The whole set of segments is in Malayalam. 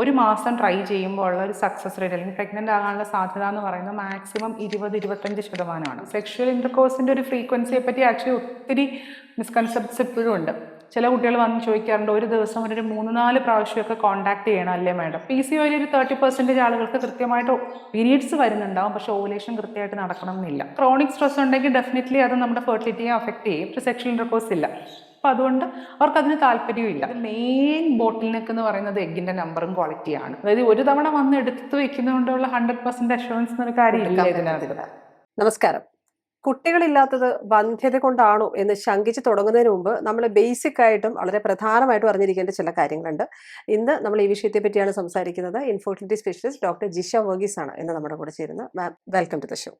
ഒരു മാസം ട്രൈ ചെയ്യുമ്പോൾ ഉള്ള ഒരു സക്സസ് റേറ്റ് അല്ലെങ്കിൽ പ്രഗ്നന്റ് ആകാനുള്ള സാധ്യത എന്ന് പറയുന്നത് മാക്സിമം 20-25%. സെക്ഷൽ ഇന്റർകോഴ്സിന്റെ ഒരു ഫ്രീക്വൻസിയെ പറ്റി ആക്ച്വലി ഒത്തിരി മിസ്കൺസെപ്റ്റ്സ് ഇപ്പോഴും ഉണ്ട്. ചില കുട്ടികൾ വന്ന് ചോദിക്കാറുണ്ട്, ഒരു ദിവസം ഒരു 3-4 പ്രാവശ്യമൊക്കെ കോൺടാക്ട് ചെയ്യണം അല്ലേ മാഡം? PCOയിൽ ഒരു 30% ആളുകൾക്ക് കൃത്യമായിട്ട് പീരീഡ്സ് വരുന്നുണ്ടാവും, പക്ഷെ ഓവുലേഷൻ കൃത്യമായിട്ട് നടക്കണം എന്നില്ല. ക്രോണിക് സ്ട്രെസ് ഉണ്ടെങ്കിൽ ഡെഫിനറ്റ്ലി അത് നമ്മുടെ ഫെർട്ടിലിറ്റിയെ അഫക്ട് ചെയ്യും. പക്ഷെ സെക്ഷൽ ഇന്റർകോഴ്സ് ഇല്ല, അപ്പം അതുകൊണ്ട് അവർക്ക് അതിന് താല്പര്യമില്ല. മെയിൻ ബോട്ടിൽ നെക്ക് എന്ന് പറയുന്നത് എഗ്ഗിന്റെ നമ്പറും ക്വാളിറ്റിയാണ്. അതായത് ഒരു തവണ വന്ന് എടുത്ത് വെക്കുന്നതുകൊണ്ടുള്ള 100% അഷുറൻസ് എന്നൊരു കാര്യമില്ല ഇതിനകത്ത്. നമസ്കാരം. കുട്ടികളില്ലാത്തത് വന്ധ്യത കൊണ്ടാണോ എന്ന് ശങ്കിച്ച് തുടങ്ങുന്നതിന് മുമ്പ് നമ്മൾ ബേസിക് ആയിട്ടും വളരെ പ്രധാനമായിട്ടും അറിഞ്ഞിരിക്കേണ്ട ചില കാര്യങ്ങളുണ്ട്. ഇന്ന് നമ്മൾ ഈ വിഷയത്തെ പറ്റിയാണ് സംസാരിക്കുന്നത്. Infertility specialist doctor Jisha Varghese ആണ് ഇന്ന് നമ്മുടെ കൂടെ ചേരുന്നത്. മാം, വെൽക്കം ടു ദ ഷോ.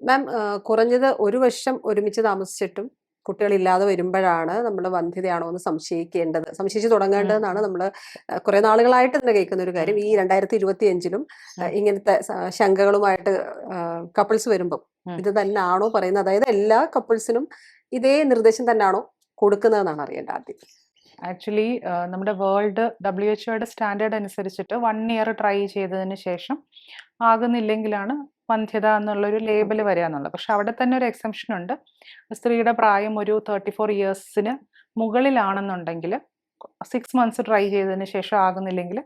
മാം, കുറഞ്ഞത് ഒരു വർഷം ഒരുമിച്ച് താമസിച്ചിട്ടും കുട്ടികളില്ലാതെ വരുമ്പോഴാണ് നമ്മൾ വന്ധ്യതയാണോ എന്ന് സംശയിച്ചു തുടങ്ങേണ്ടതെന്നാണ് നമ്മൾ കുറെ നാളുകളായിട്ട് തന്നെ കേൾക്കുന്ന ഒരു കാര്യം. ഈ 2025-ലും ഇങ്ങനത്തെ ശങ്കകളുമായിട്ട് കപ്പിൾസ് വരുമ്പോൾ ഇത് തന്നെ ആണോ പറയുന്നത്? അതായത് എല്ലാ കപ്പിൾസിനും ഇതേ നിർദ്ദേശം തന്നെയാണോ കൊടുക്കുന്നതെന്നാണ് അറിയേണ്ടത് ആദ്യം. ആക്ച്വലി നമ്മുടെ വേൾഡ് WHO സ്റ്റാൻഡേർഡ് അനുസരിച്ചിട്ട് 1 ഇയർ ട്രൈ ചെയ്തതിന് ശേഷം ആകുന്നില്ലെങ്കിലാണ് വന്ധ്യത എന്നുള്ളൊരു ലേബൽ വരിക എന്നുള്ളത്. പക്ഷെ അവിടെ തന്നെ ഒരു എക്സംഷൻ ഉണ്ട്. സ്ത്രീയുടെ പ്രായം ഒരു 34 ഇയേഴ്സിന് മുകളിലാണെന്നുണ്ടെങ്കിൽ 6 മന്ത്സ് ട്രൈ ചെയ്തതിന് ശേഷം ആകുന്നില്ലെങ്കിൽ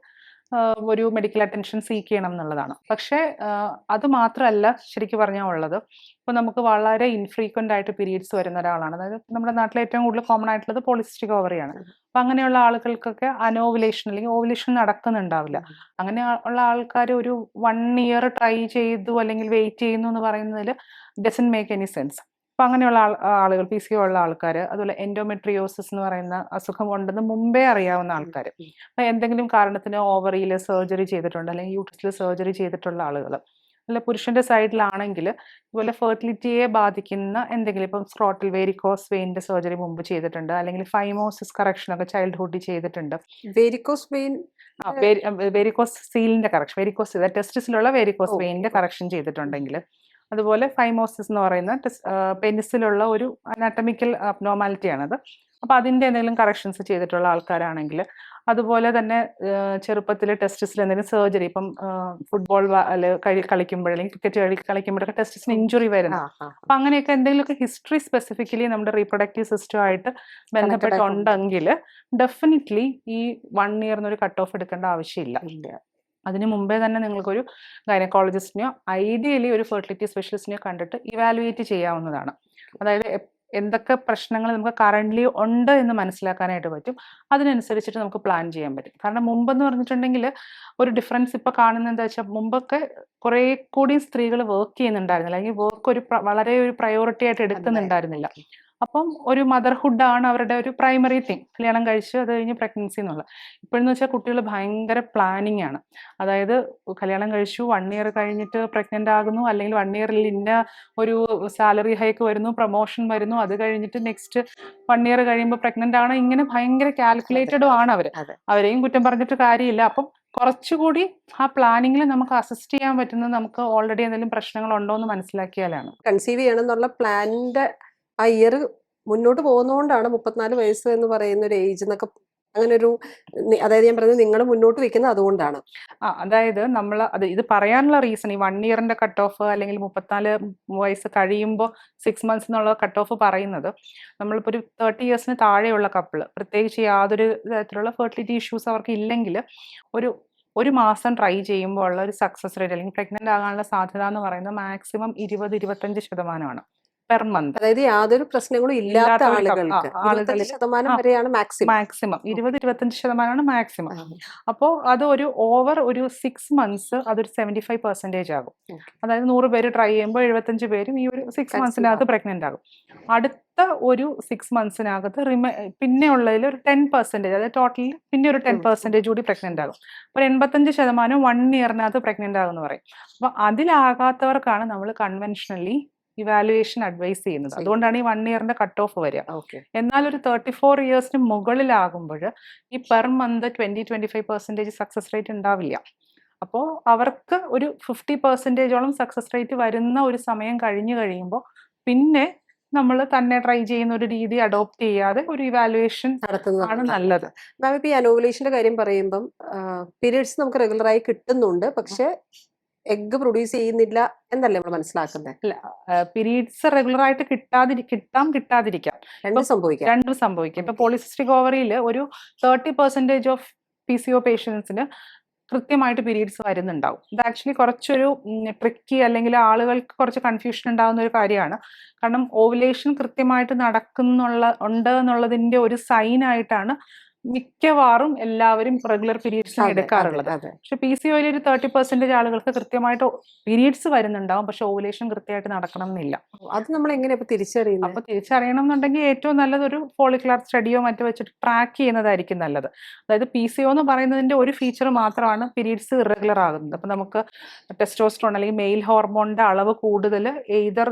ഒരു മെഡിക്കൽ അറ്റൻഷൻ സീക്ക് ചെയ്യണം എന്നുള്ളതാണ്. പക്ഷേ അത് മാത്രമല്ല ശരിക്കും പറഞ്ഞാൽ ഉള്ളത്. ഇപ്പോൾ നമുക്ക് വളരെ ഇൻഫ്രീക്വൻ്റ് ആയിട്ട് പീരീഡ്സ് വരുന്ന ഒരാളാണ്. അതായത് നമ്മുടെ നാട്ടിൽ ഏറ്റവും കൂടുതൽ കോമൺ ആയിട്ടുള്ളത് പോളിസിസ്റ്റിക് ഓവറിയാണ്. അപ്പം അങ്ങനെയുള്ള ആളുകൾക്കൊക്കെ അനോവുലേഷൻ അല്ലെങ്കിൽ ഓവുലേഷൻ നടക്കുന്നുണ്ടാവില്ല. അങ്ങനെ ഉള്ള ആൾക്കാർ ഒരു 1 ഇയർ ട്രൈ ചെയ്തു അല്ലെങ്കിൽ വെയിറ്റ് ചെയ്യുന്നു എന്ന് പറയുന്നതിൽ ഡസൻ മേക്ക് എനി സെൻസ്. അപ്പം അങ്ങനെയുള്ള ആളുകൾ, PCO ഉള്ള ആൾക്കാർ, അതുപോലെ എൻഡോമെട്രിയോസിസ് എന്ന് പറയുന്ന അസുഖം ഉണ്ടെന്ന് മുമ്പേ അറിയാവുന്ന ആൾക്കാർ, അപ്പം എന്തെങ്കിലും കാരണത്തിന് ഓവറിയിൽ സർജറി ചെയ്തിട്ടുണ്ട് അല്ലെങ്കിൽ യൂട്രസിൽ സർജറി ചെയ്തിട്ടുള്ള ആളുകൾ, അല്ല പുരുഷന്റെ സൈഡിലാണെങ്കിൽ ഇതുപോലെ ഫെർട്ടിലിറ്റിയെ ബാധിക്കുന്ന എന്തെങ്കിലും, ഇപ്പം സ്ക്രോട്ടൽ വെരിക്കോസ് വെയിൻ്റെ സർജറി മുമ്പ് ചെയ്തിട്ടുണ്ട്, അല്ലെങ്കിൽ ഫൈമോസിസ് കറക്ഷനൊക്കെ ചൈൽഡ്ഹുഡിൽ ചെയ്തിട്ടുണ്ട്. വെരിക്കോസ് വെയിൻ, വെരിക്കോസ് സീലിന്റെ കറക്ഷൻ, വെരിക്കോസ് ടെസ്റ്റിസിലുള്ള വെരിക്കോസ് വെയിൻ്റെ കറക്ഷൻ ചെയ്തിട്ടുണ്ടെങ്കിൽ, അതുപോലെ ഫൈമോസിസ് എന്ന് പറയുന്ന പെനിസിലുള്ള ഒരു അനാട്ടമിക്കൽ അബ്നോർമാലിറ്റിയാണത്. അപ്പോൾ അതിൻ്റെ എന്തെങ്കിലും കറക്ഷൻസ് ചെയ്തിട്ടുള്ള ആൾക്കാരാണെങ്കിൽ, അതുപോലെ തന്നെ ചെറുപ്പത്തിൽ ടെസ്റ്റിസിൽ എന്തെങ്കിലും സർജറി, ഇപ്പം ഫുട്ബോൾ കളിക്കുമ്പോൾ അല്ലെങ്കിൽ ക്രിക്കറ്റ് കളിക്കുമ്പോഴൊക്കെ ടെസ്റ്റിസിന് ഇഞ്ചുറി വരുന്നു. അപ്പം അങ്ങനെയൊക്കെ എന്തെങ്കിലുമൊക്കെ ഹിസ്റ്ററി സ്പെസിഫിക്കലി നമ്മുടെ റീപ്രൊഡക്റ്റീവ് സിസ്റ്റമായിട്ട് ബന്ധപ്പെട്ടുണ്ടെങ്കിൽ ഡെഫിനറ്റ്ലി ഈ 1 ഇയറിനൊരു കട്ട് ഓഫ് എടുക്കേണ്ട ആവശ്യമില്ല. അതിന് മുമ്പേ തന്നെ നിങ്ങൾക്കൊരു ഗൈനക്കോളജിസ്റ്റിനെയോ ഐഡിയലി ഒരു ഫെർട്ടിലിറ്റി സ്പെഷ്യലിസ്റ്റിനെയോ കണ്ടിട്ട് ഇവാലുവേറ്റ് ചെയ്യാവുന്നതാണ്. അതായത് എന്തൊക്കെ പ്രശ്നങ്ങൾ നമുക്ക് കറൻ്റ്ലി ഉണ്ട് എന്ന് മനസ്സിലാക്കാനായിട്ട് പറ്റും. അതിനനുസരിച്ചിട്ട് നമുക്ക് പ്ലാൻ ചെയ്യാൻ പറ്റും. കാരണം മുമ്പെന്ന് പറഞ്ഞിട്ടുണ്ടെങ്കിൽ ഒരു ഡിഫറൻസ് ഇപ്പോൾ കാണുന്നത് എന്താ വെച്ചാൽ, മുമ്പൊക്കെ കുറേ കൂടി സ്ത്രീകൾ വർക്ക് ചെയ്യുന്നുണ്ടായിരുന്നില്ല, അല്ലെങ്കിൽ വർക്ക് വളരെ ഒരു പ്രയോറിറ്റി ആയിട്ട് എടുക്കുന്നുണ്ടായിരുന്നില്ല. അപ്പം ഒരു മദർഹുഡാണ് അവരുടെ ഒരു പ്രൈമറി തിങ്, കല്യാണം കഴിച്ച് അത് കഴിഞ്ഞ് പ്രഗ്നൻസി എന്നുള്ളത്. ഇപ്പോഴെന്ന് വെച്ചാൽ കുട്ടികൾ ഭയങ്കര പ്ലാനിങ് ആണ്. അതായത് കല്യാണം കഴിച്ചു, 1 ഇയർ കഴിഞ്ഞിട്ട് പ്രഗ്നൻ്റ് ആകുന്നു, അല്ലെങ്കിൽ 1 ഇയറിൽ ഇന്ന ഒരു സാലറി ഹൈക്ക് വരുന്നു, പ്രൊമോഷൻ വരുന്നു, അത് കഴിഞ്ഞിട്ട് നെക്സ്റ്റ് 1 ഇയർ കഴിയുമ്പോൾ പ്രഗ്നൻ്റ് ആണ്. ഇങ്ങനെ ഭയങ്കര കാൽക്കുലേറ്റഡും ആണ് അവർ. അവരെയും കുറ്റം പറഞ്ഞിട്ട് കാര്യമില്ല. അപ്പം കുറച്ചുകൂടി ആ പ്ലാനിങ്ങിൽ നമുക്ക് അസിസ്റ്റ് ചെയ്യാൻ പറ്റുന്നത് നമുക്ക് ഓൾറെഡി എന്തെങ്കിലും പ്രശ്നങ്ങൾ ഉണ്ടോ എന്ന് മനസ്സിലാക്കിയാലാണ്. കൺസീവ് ചെയ്യണമെന്നുള്ള പ്ലാനിന്റെ ആ ഇയർ മുന്നോട്ട് പോകുന്നതുകൊണ്ടാണ് 34 വയസ്സ് എന്ന് പറയുന്ന ഒരു ഏജ് എന്നൊക്കെ, അങ്ങനെ ഒരു, അതായത് ഞാൻ പറഞ്ഞത് നിങ്ങൾ മുന്നോട്ട് വെക്കുന്നത് അതുകൊണ്ടാണ്. അതായത് ഇത് പറയാനുള്ള റീസൺ, ഈ 1 ഇയറിന്റെ കട്ട് ഓഫ് അല്ലെങ്കിൽ 34 വയസ്സ് കഴിയുമ്പോൾ 6 മന്ത്സ് എന്നുള്ള കട്ട് ഓഫ് പറയുന്നത്, നമ്മളിപ്പോൾ ഒരു 30 ഇയേഴ്സിന് താഴെയുള്ള കപ്പിള്, പ്രത്യേകിച്ച് യാതൊരു തരത്തിലുള്ള ഫെർട്ടിലിറ്റി ഇഷ്യൂസ് അവർക്ക് ഇല്ലെങ്കിൽ, ഒരു മാസം ട്രൈ ചെയ്യുമ്പോൾ ഉള്ള ഒരു സക്സസ് റേറ്റ് അല്ലെങ്കിൽ പ്രഗ്നന്റ് ആകാനുള്ള സാധ്യത എന്ന് പറയുന്നത് മാക്സിമം 20-25% പെർ മന്ത്. അതായത് യാതൊരു പ്രശ്നങ്ങളും ഇല്ലാത്ത ആളുകൾക്ക് 25% വരെയാണ് മാക്സിമം. 20-25% മാക്സിമം. അപ്പോൾ അത് ഒരു 6 മന്ത്സ് അതൊരു 75% ആകും. അതായത് 100 പേര് ട്രൈ ചെയ്യുമ്പോൾ 75 പേരും ഈ ഒരു 6 മന്ത്സിനകത്ത് പ്രഗ്നന്റ് ആകും. അടുത്ത ഒരു 6 മന്ത്സിനകത്ത് പിന്നെ ഉള്ളതിൽ ഒരു 10%, അതായത് ടോട്ടലിൽ പിന്നെ ഒരു 10% കൂടി പ്രഗ്നന്റ് ആകും. ഒരു 85% 1 ഇയറിനകത്ത് പ്രഗ്നന്റ് ആകും എന്ന് പറയും. അപ്പൊ അതിലാകാത്തവർക്കാണ് നമ്മൾ കൺവെൻഷനലി ഇവാലുവേഷൻ അഡ്വൈസ് ചെയ്യുന്നത്. അതുകൊണ്ടാണ് ഈ 1 ഇയറിന്റെ കട്ട് ഓഫ് വരിക. എന്നാൽ ഒരു 34 ഇയേഴ്സിന് മുകളിലാകുമ്പോൾ ഈ പെർ മന്ത് 20-25% സക്സസ് റേറ്റ് ഉണ്ടാവില്ല. അപ്പോൾ അവർക്ക് ഒരു 50%ഓളം സക്സസ് റേറ്റ് വരുന്ന ഒരു സമയം കഴിഞ്ഞു കഴിയുമ്പോൾ പിന്നെ നമ്മൾ തന്നെ ട്രൈ ചെയ്യുന്ന ഒരു രീതി അഡോപ്റ്റ് ചെയ്യാതെ ഒരു ഇവാലുവേഷൻ ആണ് നല്ലത്. മാം ഇപ്പൊ ഈ അനോവുലേഷന്റെ കാര്യം പറയുമ്പം പീരിയഡ്സ് നമുക്ക് റെഗുലറായി കിട്ടുന്നുണ്ട്, പക്ഷെ എഗ് പ്രൊഡ്യൂസ് ചെയ്യുന്നില്ല എന്നല്ലേ നമ്മൾ മനസ്സിലാക്കുന്നത്? അല്ല, പീരീഡ്സ് റെഗുലർ ആയിട്ട് കിട്ടാതിരിക്കാം, രണ്ടും സംഭവിക്കാം. ഇപ്പൊ പോളിസിസ്റ്റിക് ഓവറിയിൽ ഒരു 30% ഓഫ് PCO പേഷ്യൻസിന് കൃത്യമായിട്ട് പീരീഡ്സ് വരുന്നുണ്ടാവും. ഇത് ആക്ച്വലി കുറച്ചൊരു ട്രിക്കി, അല്ലെങ്കിൽ ആളുകൾക്ക് കുറച്ച് കൺഫ്യൂഷൻ ഉണ്ടാകുന്ന ഒരു കാര്യമാണ്. കാരണം ഓവുലേഷൻ കൃത്യമായിട്ട് ഉണ്ട് എന്നുള്ളതിന്റെ ഒരു സൈൻ ആയിട്ടാണ് മിക്കവാറും എല്ലാവരും റെഗുലർ പീരീഡ്സ് എടുക്കാറുള്ളത്. പക്ഷെ PCOയിൽ ഒരു 30% ആളുകൾക്ക് കൃത്യമായിട്ട് പീരീഡ്സ് വരുന്നുണ്ടാവും, പക്ഷെ ഓവുലേഷൻ കൃത്യമായിട്ട് നടക്കണം എന്നില്ല. അത് നമ്മൾ എങ്ങനെ തിരിച്ചറിയുന്നത്? അപ്പൊ തിരിച്ചറിയണം എന്നുണ്ടെങ്കിൽ ഏറ്റവും നല്ലത് ഒരു ഫോളിക്കുലർ സ്റ്റഡിയോ മറ്റോ വെച്ചിട്ട് ട്രാക്ക് ചെയ്യുന്നതായിരിക്കും നല്ലത്. അതായത് PCO എന്ന് പറയുന്നതിന്റെ ഒരു ഫീച്ചർ മാത്രമാണ് പീരീഡ്സ് ഇറഗുലർ ആകുന്നത്. അപ്പൊ നമുക്ക് ടെസ്റ്റോസ്റ്ററോൺ അല്ലെങ്കിൽ മെയിൽ ഹോർമോണിന്റെ അളവ് കൂടുതൽ എയ്തർ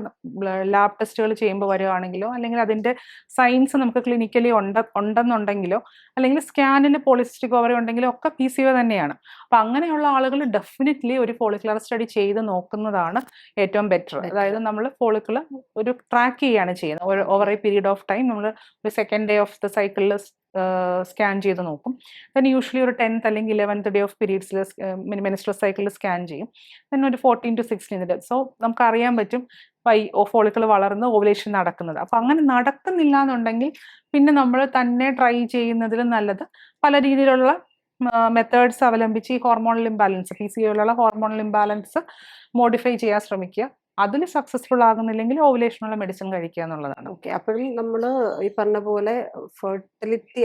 ലാബ് ടെസ്റ്റുകൾ ചെയ്യുമ്പോൾ വരുവാണെങ്കിലോ, അല്ലെങ്കിൽ അതിന്റെ സയൻസ് നമുക്ക് ക്ലിനിക്കലി ഉണ്ടെന്നുണ്ടെങ്കിലോ, അല്ലെങ്കിൽ സ്കാനിൽ പോളിസിസ്റ്റിക് ഓവറി ഉണ്ടെങ്കിലും ഒക്കെ PCO തന്നെയാണ്. അപ്പൊ അങ്ങനെയുള്ള ആളുകൾ ഡെഫിനറ്റ്ലി ഒരു ഫോളിക്കുലർ സ്റ്റഡി ചെയ്ത് നോക്കുന്നതാണ് ഏറ്റവും ബെറ്റർ. അതായത് നമ്മൾ ഫോളിക്കുലർ ഒരു ട്രാക്ക് ചെയ്യാണ് ചെയ്യുന്നത്. Over A period of time നമ്മൾ ഒരു സെക്കൻഡ് ഡേ ഓഫ് ദ സൈക്കിളിൽ സ്കാൻ ചെയ്ത് നോക്കും. ദെൻ യൂഷ്വലി ഒരു 10th അല്ലെങ്കിൽ 11th ഡേ ഓഫ് പീരീഡ്സിൽ മെൻസ്ട്രുവൽ സൈക്കിളിൽ സ്കാൻ ചെയ്യും. ദെൻ ഒരു 14 to 16 ഡേ. സോ നമുക്ക് അറിയാൻ പറ്റും ഫോളിക്കിൾ വളർന്ന് ഓവുലേഷൻ നടക്കുന്നത്. അപ്പൊ അങ്ങനെ നടക്കുന്നില്ല എന്നുണ്ടെങ്കിൽ പിന്നെ നമ്മൾ തന്നെ ട്രൈ ചെയ്യുന്നതിലും നല്ലത് പല രീതിയിലുള്ള മെത്തേഡ്സ് അവലംബിച്ച് ഈ ഹോർമോണൽ ഇംബാലൻസ്, PCOയിലുള്ള ഹോർമോണൽ ഇംബാലൻസ് മോഡിഫൈ ചെയ്യാൻ ശ്രമിക്കുക. അതിൽ സക്സസ്ഫുൾ ആകുന്നില്ലെങ്കിൽ ഓവുലേഷനുള്ള മെഡിസിൻ കഴിക്കുക എന്നുള്ളതാണ്. ഓക്കെ. അപ്പോഴും നമ്മൾ ഈ പറഞ്ഞ പോലെ ഫെർട്ടിലിറ്റി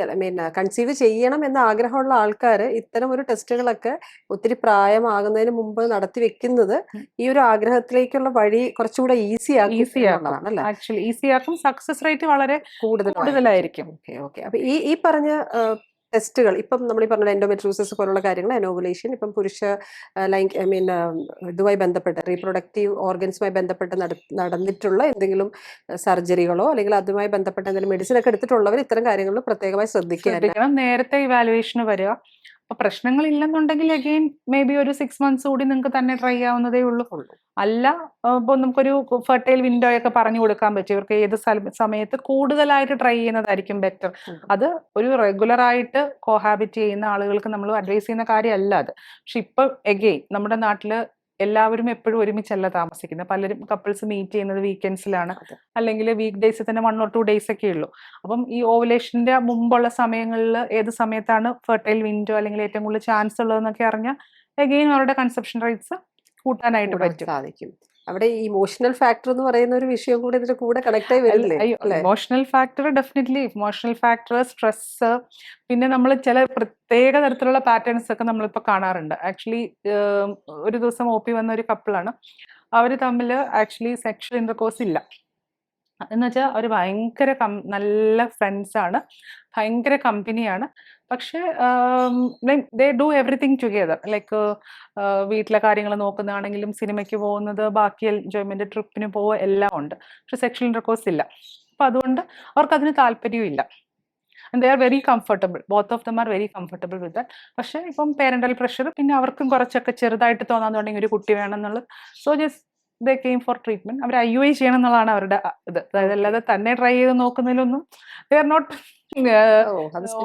കൺസീവ് ചെയ്യണം എന്ന ആഗ്രഹമുള്ള ആൾക്കാർ ഇത്തരം ഒരു ടെസ്റ്റുകളൊക്കെ ഒത്തിരി പ്രായമാകുന്നതിന് മുമ്പ് നടത്തി വെക്കുന്നത് ഈ ഒരു ആഗ്രഹത്തിലേക്കുള്ള വഴി കുറച്ചുകൂടെ ഈസിയാക്കും. ആക്ച്വലി ഈസിയാക്കും. സക്സസ് റേറ്റ് വളരെ കൂടുതലായിരിക്കും. ഓക്കെ. അപ്പൊ ഈ പറഞ്ഞ ടെസ്റ്റുകൾ, ഇപ്പം നമ്മൾ ഈ പറഞ്ഞ എൻഡോമെട്രിയോസിസ് പോലുള്ള കാര്യങ്ങൾ, അനോവുലേഷൻ, ഇപ്പം പുരുഷ ഇതുമായി ബന്ധപ്പെട്ട് റീപ്രൊഡക്റ്റീവ് ഓർഗൻസുമായി ബന്ധപ്പെട്ട് നടന്നിട്ടുള്ള എന്തെങ്കിലും സർജറികളോ അല്ലെങ്കിൽ അതുമായി ബന്ധപ്പെട്ട എന്തെങ്കിലും മെഡിസിൻ ഒക്കെ എടുത്തിട്ടുള്ളവർ ഇത്തരം കാര്യങ്ങൾ പ്രത്യേകമായി ശ്രദ്ധിക്കണം. നേരത്തെ ഇവാലുവേഷന് വരിക. അപ്പൊ പ്രശ്നങ്ങൾ ഇല്ലെന്നുണ്ടെങ്കിൽ അഗെയിൻ മേ ബി ഒരു 6 months കൂടി നിങ്ങൾക്ക് തന്നെ ട്രൈ ചെയ്യാവുന്നതേ ഉള്ളൂ. അല്ല, ഇപ്പോൾ നമുക്കൊരു ഫെർട്ടൈൽ വിൻഡോ ഒക്കെ പറഞ്ഞു കൊടുക്കാൻ പറ്റും. ഇവർക്ക് ഏത് സമയത്ത് കൂടുതലായിട്ട് ട്രൈ ചെയ്യുന്നതായിരിക്കും ബെറ്റർ. അത് ഒരു റെഗുലർ ആയിട്ട് കോഹാബിറ്റ് ചെയ്യുന്ന ആളുകൾക്ക് നമ്മൾ അഡ്വൈസ് ചെയ്യുന്ന കാര്യമല്ല അത്. പക്ഷെ ഇപ്പൊ എഗെയിൻ നമ്മുടെ നാട്ടില് എല്ലാവരും എപ്പോഴും ഒരുമിച്ചല്ല താമസിക്കുന്നത്. പലരും കപ്പിൾസ് മീറ്റ് ചെയ്യുന്നത് വീക്കെൻഡ്സിലാണ്, അല്ലെങ്കിൽ വീക്ക് ഡേയ്സിൽ തന്നെ 1 or 2 days ഒക്കെ ഉള്ളൂ. അപ്പം ഈ ഓവുലേഷന്റെ മുമ്പുള്ള സമയങ്ങളിൽ ഏത് സമയത്താണ് ഫെർട്ടൈൽ വിൻഡോ അല്ലെങ്കിൽ ഏറ്റവും കൂടുതൽ ചാൻസ് ഉള്ളതെന്നൊക്കെ അറിഞ്ഞാൽ എഗെയിൻ അവരുടെ കൺസെപ്ഷൻ റേറ്റ്സ് കൂട്ടാനായിട്ട് സാധിക്കും. അവിടെ ഇമോഷണൽ ഫാക്ടർ എന്ന് പറയുന്ന ഒരു വിഷയം കൂടെ ഇതിന്റെ കൂടെ കണക്ട് ആയി വരില്ലേ? Emotional factor definitely. Emotional factor, stress, പിന്നെ നമ്മൾ ചില പ്രത്യേക തരത്തിലുള്ള പാറ്റേൺസ് ഒക്കെ നമ്മളിപ്പോൾ കാണാറുണ്ട്. ആക്ച്വലി ഒരു ദിവസം OP വന്ന ഒരു കപ്പിളാണ്. അവർ തമ്മിൽ ആക്ച്വലി സെക്ഷൽ ഇന്റർകോഴ്സ് ഇല്ല. എന്ന് വെച്ചാൽ അവർ ഭയങ്കര നല്ല ഫ്രണ്ട്സാണ്, ഭയങ്കര കമ്പനിയാണ്. പക്ഷെ they do everything together. Like വീട്ടിലെ കാര്യങ്ങൾ നോക്കുന്നതാണെങ്കിലും സിനിമയ്ക്ക് പോകുന്നത്, ബാക്കി എൻജോയ്മെന്റ്, ട്രിപ്പിന് പോവുക എല്ലാം ഉണ്ട്. പക്ഷെ സെക്ഷൽ ഇന്റർകോഴ്സ് ഇല്ല. അപ്പൊ അതുകൊണ്ട് അവർക്ക് അതിന് താല്പര്യവും ഇല്ല. And they are very comfortable. Both of them are very comfortable with that. പക്ഷെ ഇപ്പം പേരന്റൽ പ്രഷർ, പിന്നെ അവർക്കും കുറച്ചൊക്കെ ചെറുതായിട്ട് തോന്നാൻ തുടങ്ങി ഒരു കുട്ടി വേണം എന്നുള്ളത്. So just they came for treatment. അവർ IUI ചെയ്യണം എന്നുള്ളതാണ് അവരുടെ ഇത്. അതായത് അല്ലാതെ തന്നെ ട്രൈ ചെയ്ത് നോക്കുന്നതിലൊന്നും they are not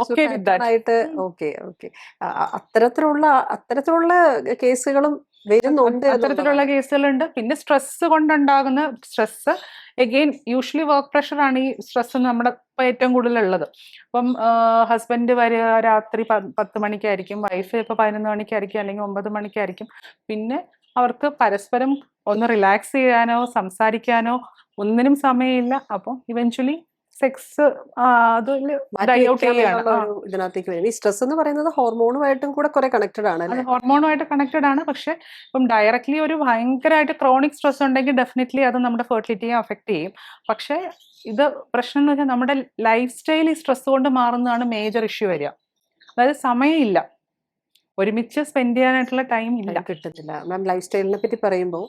okay with that. അത്തരത്തിലുള്ള കേസുകളും വരുന്നുണ്ട്. അത്തരത്തിലുള്ള കേസുകളുണ്ട്. പിന്നെ സ്ട്രെസ് കൊണ്ടുണ്ടാകുന്ന stress, again usually work pressure ആണ് ഈ സ്ട്രെസ് നമ്മുടെ ഇപ്പൊ ഏറ്റവും കൂടുതലുള്ളത്. അപ്പം ഹസ്ബൻഡ് വരിക രാത്രി 10 മണിക്കായിരിക്കും, വൈഫ് ഇപ്പൊ 11 മണിക്കായിരിക്കും, അല്ലെങ്കിൽ 9 മണിക്കായിരിക്കും. പിന്നെ അവർക്ക് പരസ്പരം ഒന്ന് റിലാക്സ് ചെയ്യാനോ സംസാരിക്കാനോ ഒന്നിനും സമയമില്ല. അപ്പം ഇവൻച്വലി സെക്സ് ഇതിനകത്തേക്ക് വരും. ഈ സ്ട്രെസ് എന്ന് പറയുന്നത് ഹോർമോണുമായിട്ടും കൂടെ കുറെ കണക്റ്റഡ് ആണ്. അത് ഹോർമോണുമായിട്ട് കണക്റ്റഡ് ആണ്. പക്ഷെ ഇപ്പം ഡയറക്ട്ലി ഒരു ഭയങ്കരമായിട്ട് ക്രോണിക് സ്ട്രെസ് ഉണ്ടെങ്കിൽ ഡെഫിനറ്റ്ലി അത് നമ്മുടെ ഫെർട്ടിലിറ്റിയെ അഫക്ട് ചെയ്യും. പക്ഷെ ഇത് പ്രശ്നം എന്ന് വെച്ചാൽ നമ്മുടെ ലൈഫ് സ്റ്റൈൽ ഈ സ്ട്രെസ് കൊണ്ട് മാറുന്നതാണ് മേജർ ഇഷ്യൂ വരിക. അതായത് സമയമില്ല, ഒരുമിച്ച് സ്പെൻഡ് ചെയ്യാനായിട്ടുള്ള ടൈം ഇല്ല, കിട്ടുന്നില്ല. മാം ലൈഫ് സ്റ്റൈലിനെ പറ്റി പറയുമ്പോൾ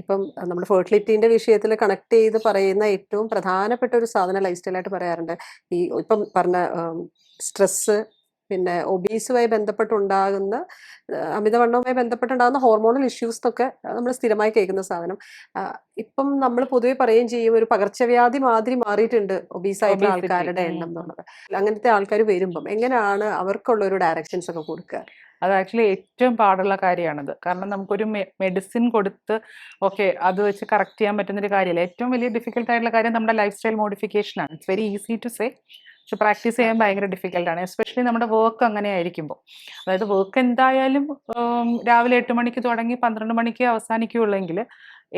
ഇപ്പം നമ്മൾ ഫെർട്ടിലിറ്റിന്റെ വിഷയത്തിൽ കണക്ട് ചെയ്ത് പറയുന്ന ഏറ്റവും പ്രധാനപ്പെട്ട ഒരു സാധനം ലൈഫ് സ്റ്റൈലായിട്ട് പറയാറുണ്ട്. ഈ ഇപ്പം പറഞ്ഞ സ്ട്രെസ്, പിന്നെ ഒബീസുമായി ബന്ധപ്പെട്ടുണ്ടാകുന്ന അമിതവണ്ണവുമായി ബന്ധപ്പെട്ടുണ്ടാകുന്ന ഹോർമോണൽ ഇഷ്യൂസ് എന്നൊക്കെ നമ്മൾ സ്ഥിരമായി കേൾക്കുന്ന സാധനം. ഇപ്പം നമ്മൾ പൊതുവെ പറയുകയും ചെയ്യും ഒരു പകർച്ചവ്യാധി മാതിരി മാറിയിട്ടുണ്ട് ഒബീസായിട്ടുള്ള Obesity. ആൾക്കാരുടെ എണ്ണം എന്നുള്ളത്. അങ്ങനത്തെ ആൾക്കാർ വരുമ്പം എങ്ങനെയാണ് അവർക്കുള്ള ഒരു ഡയറക്ഷൻസ് ഒക്കെ കൊടുക്കുക? അത് ആക്ച്വലി ഏറ്റവും പാടുള്ള കാര്യമാണത്. കാരണം നമുക്കൊരു മെഡിസിൻ കൊടുത്ത് ഓക്കെ അത് വെച്ച് കറക്റ്റ് ചെയ്യാൻ പറ്റുന്നൊരു കാര്യമല്ല. ഏറ്റവും വലിയ ഡിഫിക്കൽട്ട് ആയിട്ടുള്ള കാര്യം നമ്മുടെ ലൈഫ് സ്റ്റൈൽ മോഡിഫിക്കേഷൻ ആണ്. It's very easy to say, പക്ഷെ പ്രാക്ടീസ് ചെയ്യാൻ ഭയങ്കര ഡിഫിക്കൽട്ടാണ്. എസ്പെഷ്യലി നമ്മുടെ വർക്ക് അങ്ങനെ ആയിരിക്കുമ്പോൾ. അതായത് വർക്ക് എന്തായാലും രാവിലെ 8 മണിക്ക് തുടങ്ങി 12 മണിക്ക് അവസാനിക്കുകയുള്ളെങ്കിൽ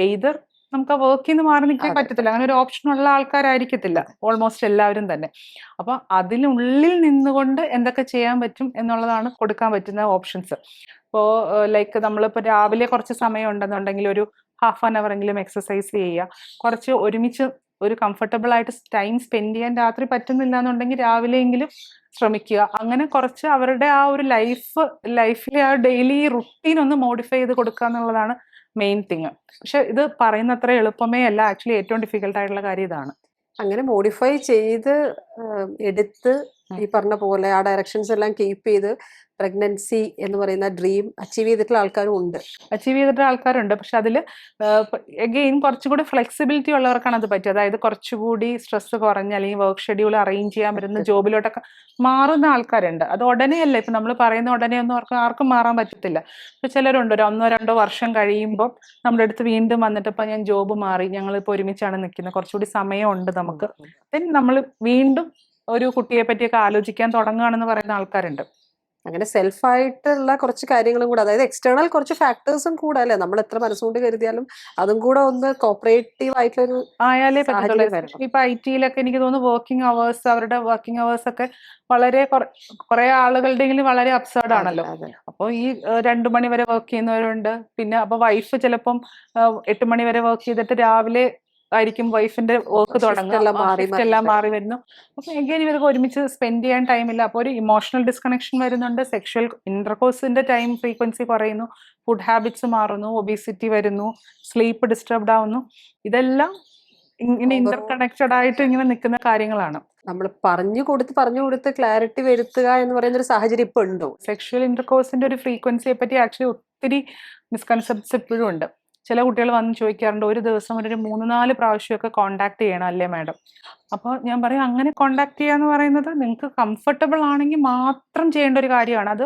എയ്തർ നമുക്ക് ആ വർക്കിൽ നിന്ന് മാറി നിൽക്കാൻ പറ്റത്തില്ല. അങ്ങനെ ഒരു ഓപ്ഷൻ ഉള്ള ആൾക്കാരായിരിക്കത്തില്ല ഓൾമോസ്റ്റ് എല്ലാവരും തന്നെ. അപ്പൊ അതിനുള്ളിൽ നിന്നുകൊണ്ട് എന്തൊക്കെ ചെയ്യാൻ പറ്റും എന്നുള്ളതാണ് കൊടുക്കാൻ പറ്റുന്ന ഓപ്ഷൻസ്. ഇപ്പോൾ ലൈക്ക് നമ്മളിപ്പോൾ രാവിലെ കുറച്ച് സമയം ഉണ്ടെന്നുണ്ടെങ്കിൽ ഒരു ഹാഫ് ആൻ അവർ എങ്കിലും എക്സസൈസ് ചെയ്യുക, കുറച്ച് ഒരുമിച്ച് ഒരു കംഫർട്ടബിൾ ആയിട്ട് ടൈം സ്പെൻഡ് ചെയ്യാൻ രാത്രി പറ്റുന്നില്ല എന്നുണ്ടെങ്കിൽ രാവിലെയെങ്കിലും ശ്രമിക്കുക. അങ്ങനെ കുറച്ച് അവരുടെ ആ ഒരു ലൈഫിലെ ആ ഡെയിലി റുട്ടീൻ ഒന്ന് മോഡിഫൈ ചെയ്ത് കൊടുക്കുക എന്നുള്ളതാണ് മെയിൻ തിങ്. പക്ഷെ ഇത് പറയുന്ന അത്ര എളുപ്പമേ അല്ല. ആക്ച്വലി ഏറ്റവും ഡിഫിക്കൽട്ട് ആയിട്ടുള്ള കാര്യം ഇതാണ്. അങ്ങനെ മോഡിഫൈ ചെയ്ത് എടുത്ത് ഈ പറഞ്ഞ പോലെ ആ ഡയറക്ഷൻസ് എല്ലാം കീപ്പ് ചെയ്ത് പ്രഗ്നൻസി എന്ന് പറയുന്ന ഡ്രീം അച്ചീവ് ചെയ്തിട്ടുള്ള ആൾക്കാരും ഉണ്ട്. അച്ചീവ് ചെയ്തിട്ടുള്ള ആൾക്കാരുണ്ട്. പക്ഷെ അതിൽ എഗെയിൻ കുറച്ചുകൂടി ഫ്ലെക്സിബിലിറ്റി ഉള്ളവർക്കാണ് അത് പറ്റുക. അതായത് കുറച്ചുകൂടി സ്ട്രെസ് കുറഞ്ഞ് അല്ലെങ്കിൽ വർക്ക് ഷെഡ്യൂൾ അറേഞ്ച് ചെയ്യാൻ പറ്റുന്ന ജോബിലോട്ടൊക്കെ മാറുന്ന ആൾക്കാരുണ്ട്. അത് ഉടനെയല്ല, ഇപ്പം നമ്മൾ പറയുന്ന ഉടനെ ഒന്നും ആർക്കും മാറാൻ പറ്റത്തില്ല. ഇപ്പം ചിലരുണ്ട് ഒരു 1-2 വർഷം കഴിയുമ്പോൾ നമ്മുടെ അടുത്ത് വീണ്ടും വന്നിട്ട് ഇപ്പം ഞാൻ ജോബ് മാറി, ഞങ്ങളിപ്പോൾ ഒരുമിച്ചാണ് നിൽക്കുന്നത്, കുറച്ചുകൂടി സമയമുണ്ട് നമുക്ക്, ദെൻ നമ്മൾ വീണ്ടും ഒരു കുട്ടിയെ പറ്റിയൊക്കെ ആലോചിക്കാൻ തുടങ്ങുകയാണെന്ന് പറയുന്ന ആൾക്കാരുണ്ട്. അങ്ങനെ സെൽഫായിട്ടുള്ള കുറച്ച് കാര്യങ്ങളും കൂടെ, അതായത് എക്സ്റ്റേണൽ കുറച്ച് ഫാക്ടേഴ്സും കൂടെ അല്ലേ, നമ്മൾ എത്ര മനസ്സുകൊണ്ട് കരുതിയാലും അതും കൂടെ ഒന്ന് കോപ്പറേറ്റീവ് ആയിട്ടുള്ളൊരു ആയാലേ പറ്റത്തുള്ളൂ. ഇപ്പൊ IT-ലൊക്കെ എനിക്ക് തോന്നുന്നു അവരുടെ വർക്കിംഗ് അവേഴ്സ് ഒക്കെ വളരെ കുറെ ആളുകളുടെയെങ്കിലും വളരെ അബ്സേർഡ് ആണല്ലോ. അപ്പോൾ ഈ 2 മണി വരെ വർക്ക് ചെയ്യുന്നവരുണ്ട്. പിന്നെ അപ്പൊ വൈഫ് ചിലപ്പം 8 മണി വരെ വർക്ക് ചെയ്തിട്ട് രാവിലെ ആയിരിക്കും വൈഫിന്റെ വർക്ക് തുടങ്ങുക, എല്ലാം മാറി വരുന്നു. അപ്പൊ എഗെയിൻ ഇവർക്ക് ഒരുമിച്ച് സ്പെൻഡ് ചെയ്യാൻ ടൈമില്ല. അപ്പോൾ ഒരു ഇമോഷണൽ ഡിസ്കണക്ഷൻ വരുന്നുണ്ട്, സെക്ഷൽ ഇന്റർകോഴ്സിന്റെ ടൈം ഫ്രീക്വൻസി കുറയുന്നു, ഫുഡ് ഹാബിറ്റ്സ് മാറുന്നു, ഒബീസിറ്റി വരുന്നു, സ്ലീപ്പ് ഡിസ്റ്റർബ്ഡ് ആവുന്നു. ഇതെല്ലാം ഇങ്ങനെ ഇന്റർ കണക്റ്റഡ് ആയിട്ട് ഇങ്ങനെ നിൽക്കുന്ന കാര്യങ്ങളാണ്. നമ്മൾ പറഞ്ഞു കൊടുത്ത് ക്ലാരിറ്റി വരുത്തുക എന്ന് പറയുന്ന ഒരു സാഹചര്യം ഇപ്പൊ ഉണ്ടോ? സെക്ഷൽ ഇന്റർകോഴ്സിന്റെ ഒരു ഫ്രീക്വൻസിയെ പറ്റി ആക്ച്വലി ഒത്തിരി മിസ്കൺസെപ്റ്റ്സ് ഇപ്പോഴും ഉണ്ട്. ചില കുട്ടികൾ വന്ന് ചോദിക്കാറുണ്ട്, ഒരു ദിവസം ഒരു 3-4 പ്രാവശ്യമൊക്കെ കോണ്ടാക്ട് ചെയ്യണം അല്ലേ മാഡം? അപ്പോൾ ഞാൻ പറയും, അങ്ങനെ കോണ്ടാക്ട് ചെയ്യുക എന്ന് പറയുന്നത് നിങ്ങൾക്ക് കംഫർട്ടബിൾ ആണെങ്കിൽ മാത്രം ചെയ്യേണ്ട ഒരു കാര്യമാണ്. അത്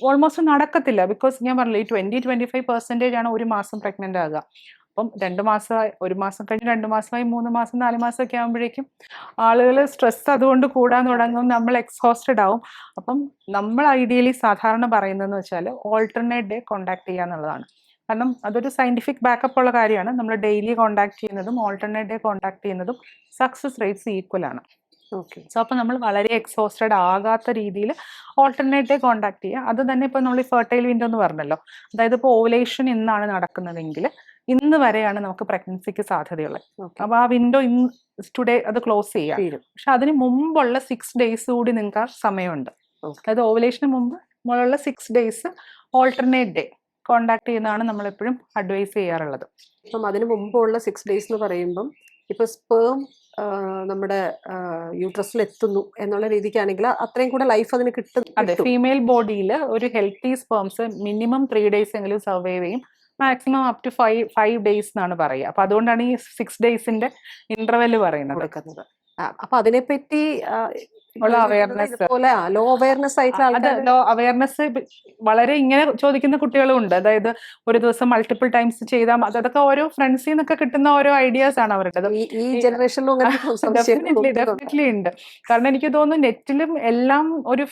ഓൾമോസ്റ്റ് നടക്കത്തില്ല. ബിക്കോസ് ഞാൻ പറഞ്ഞില്ല, ഈ 20-25% ആണ് ഒരു മാസം പ്രഗ്നന്റ് ആകുക. അപ്പം 2 മാസമായി, 1 മാസം കഴിഞ്ഞ് 2 മാസമായി, 3 മാസം 4 മാസമൊക്കെ ആകുമ്പോഴേക്കും ആളുകൾ സ്ട്രെസ് അതുകൊണ്ട് കൂടാൻ തുടങ്ങും, നമ്മൾ എക്സോസ്റ്റഡ് ആവും. അപ്പം നമ്മൾ ഐഡിയലി സാധാരണ പറയുന്നതെന്ന് വെച്ചാൽ ഓൾട്ടർനേറ്റ് ഡേ കോണ്ടാക്ട് ചെയ്യുക എന്നുള്ളതാണ്. കാരണം അതൊരു സയന്റിഫിക് ബാക്കപ്പ് ഉള്ള കാര്യമാണ്. നമ്മൾ ഡെയിലി കോണ്ടാക്ട് ചെയ്യുന്നതും ഓൾട്ടർനേറ്റ് ഡേ കോണ്ടാക്ട് ചെയ്യുന്നതും സക്സസ് റേറ്റ്സ് ഈക്വൽ ആണ്. ഓക്കെ. സോ അപ്പോൾ നമ്മൾ വളരെ എക്സോസ്റ്റഡ് ആകാത്ത രീതിയിൽ ഓൾട്ടർനേറ്റ് ഡേ കോണ്ടാക്ട് ചെയ്യുക. അത് തന്നെ ഇപ്പോൾ നമ്മൾ ഈ ഫെർട്ടൈൽ വിൻഡോ എന്ന് പറഞ്ഞല്ലോ, അതായത് ഇപ്പോൾ ഓവുലേഷൻ ഇന്നാണ് നടക്കുന്നതെങ്കിൽ ഇന്ന് വരെയാണ് നമുക്ക് പ്രഗ്നൻസിക്ക് സാധ്യതയുള്ളത്. അപ്പോൾ ആ വിൻഡോ ടുഡേ അത് ക്ലോസ് ചെയ്യാം. പക്ഷെ അതിന് മുമ്പുള്ള 6 days കൂടി നിങ്ങൾക്ക് ആ സമയമുണ്ട്. അതായത് ഓവുലേഷന് മുമ്പ് ഉള്ള 6 days ഓൾട്ടർനേറ്റ് ഡേ കോണ്ടാക്ട് ചെയ്യുന്നതാണ് നമ്മളെപ്പോഴും അഡ്വൈസ് ചെയ്യാറുള്ളത്. അപ്പം അതിന് മുമ്പുള്ള 6 days എന്ന് പറയുമ്പം ഇപ്പൊ സ്പേം നമ്മുടെ യൂട്രസിൽ എത്തുന്നു എന്നുള്ള രീതിക്കാണെങ്കിൽ അത്രയും കൂടെ ലൈഫ് അതിന് കിട്ടും. അതെ, ഫീമെയിൽ ബോഡിയിൽ ഒരു ഹെൽത്തി സ്പേംസ് മിനിമം 3 days എങ്കിലും സർവൈവ് ചെയ്യും, മാക്സിമം അപ് ടു 5 days എന്നാണ് പറയുക. അപ്പൊ അതുകൊണ്ടാണ് ഈ 6 days ഇന്റർവെല് പറയുന്നത്. അപ്പൊ അതിനെപ്പറ്റി ലോ അവയർനെസ് ആയിട്ടുള്ള ലോ അവയർനെസ് വളരെ ഇങ്ങനെ ചോദിക്കുന്ന കുട്ടികളും ഉണ്ട്. അതായത് ഒരു ദിവസം മൾട്ടിപ്പിൾ ടൈംസ് ചെയ്താൽ അതൊക്കെ ഓരോ ഫ്രണ്ട്സിൽ നിന്നൊക്കെ കിട്ടുന്ന ഓരോ ഐഡിയാസ് ആണ് അവരുടെ. ഈ ജനറേഷനിലും ഡെഫിനറ്റ്ലി ഉണ്ട്. കാരണം എനിക്ക് തോന്നുന്നു നെറ്റിലും എല്ലാം ഒരു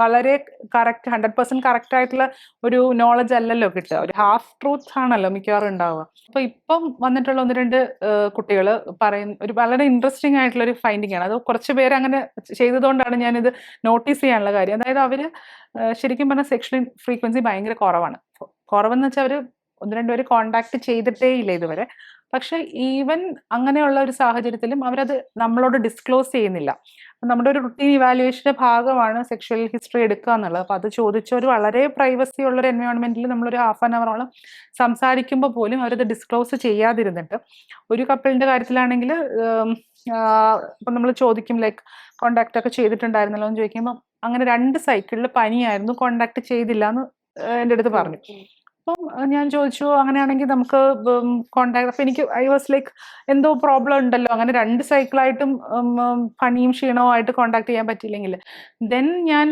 വളരെ കറക്റ്റ് 100% കറക്റ്റ് ആയിട്ടുള്ള ഒരു നോളജ് അല്ലല്ലോ കിട്ടുക, ഒരു ഹാഫ് ട്രൂത്ത് ആണല്ലോ മിക്കവാറും ഉണ്ടാവുക. അപ്പൊ ഇപ്പം വന്നിട്ടുള്ള 1-2 കുട്ടികൾ പറയുന്ന ഒരു വളരെ ഇൻട്രസ്റ്റിംഗ് ആയിട്ടുള്ള ഒരു ഫൈൻഡിങ് ആണ്. അത് കുറച്ച് പേര് അങ്ങനെ ചെയ്തതുകൊണ്ടാണ് ഞാനിത് നോട്ടീസ് ചെയ്യാനുള്ള കാര്യം. അതായത് അവര് ശരിക്കും പറഞ്ഞാൽ സെക്ഷൽ ഫ്രീക്വൻസി ഭയങ്കര കുറവെന്ന് വെച്ചാൽ അവർ 1-2 പേര് കോണ്ടാക്ട് ചെയ്തിട്ടേ ഇല്ല ഇതുവരെ. പക്ഷെ ഈവൻ അങ്ങനെയുള്ള ഒരു സാഹചര്യത്തിലും അവരത് നമ്മളോട് ഡിസ്ക്ലോസ് ചെയ്യുന്നില്ല. നമ്മുടെ ഒരു റുട്ടീൻ ഇവാലുവേഷന്റെ ഭാഗമാണ് സെക്ഷൽ ഹിസ്റ്ററി എടുക്കുക എന്നുള്ളത്. അപ്പൊ അത് ചോദിച്ച ഒരു വളരെ പ്രൈവസി ഉള്ള ഒരു എൻവയോൺമെന്റിൽ നമ്മളൊരു ഹാഫ് ആൻ അവറോളം സംസാരിക്കുമ്പോൾ പോലും അവരത് ഡിസ്ക്ലോസ് ചെയ്യാതിരുന്നിട്ട്, ഒരു കപ്പിളിന്റെ കാര്യത്തിലാണെങ്കിൽ ഇപ്പൊ നമ്മൾ ചോദിക്കും ലൈക്ക് കോണ്ടാക്ട് ഒക്കെ ചെയ്തിട്ടുണ്ടായിരുന്നല്ലോ എന്ന് ചോദിക്കുമ്പോൾ അങ്ങനെ 2 സൈക്കിളിൽ പനിയായിരുന്നു, കോണ്ടാക്ട് ചെയ്തില്ല എന്ന് എൻ്റെ അടുത്ത് പറഞ്ഞു. അപ്പം ഞാൻ ചോദിച്ചു അങ്ങനെയാണെങ്കിൽ നമുക്ക് കോണ്ടാക്ട്, അപ്പം എനിക്ക് ഐ വാസ് ലൈക്ക് എന്തോ പ്രോബ്ലം ഉണ്ടല്ലോ, അങ്ങനെ 2 സൈക്കിളായിട്ടും പനിയും ക്ഷീണവും ആയിട്ട് കോണ്ടാക്ട് ചെയ്യാൻ പറ്റിയില്ലെങ്കിൽ. ദെൻ ഞാൻ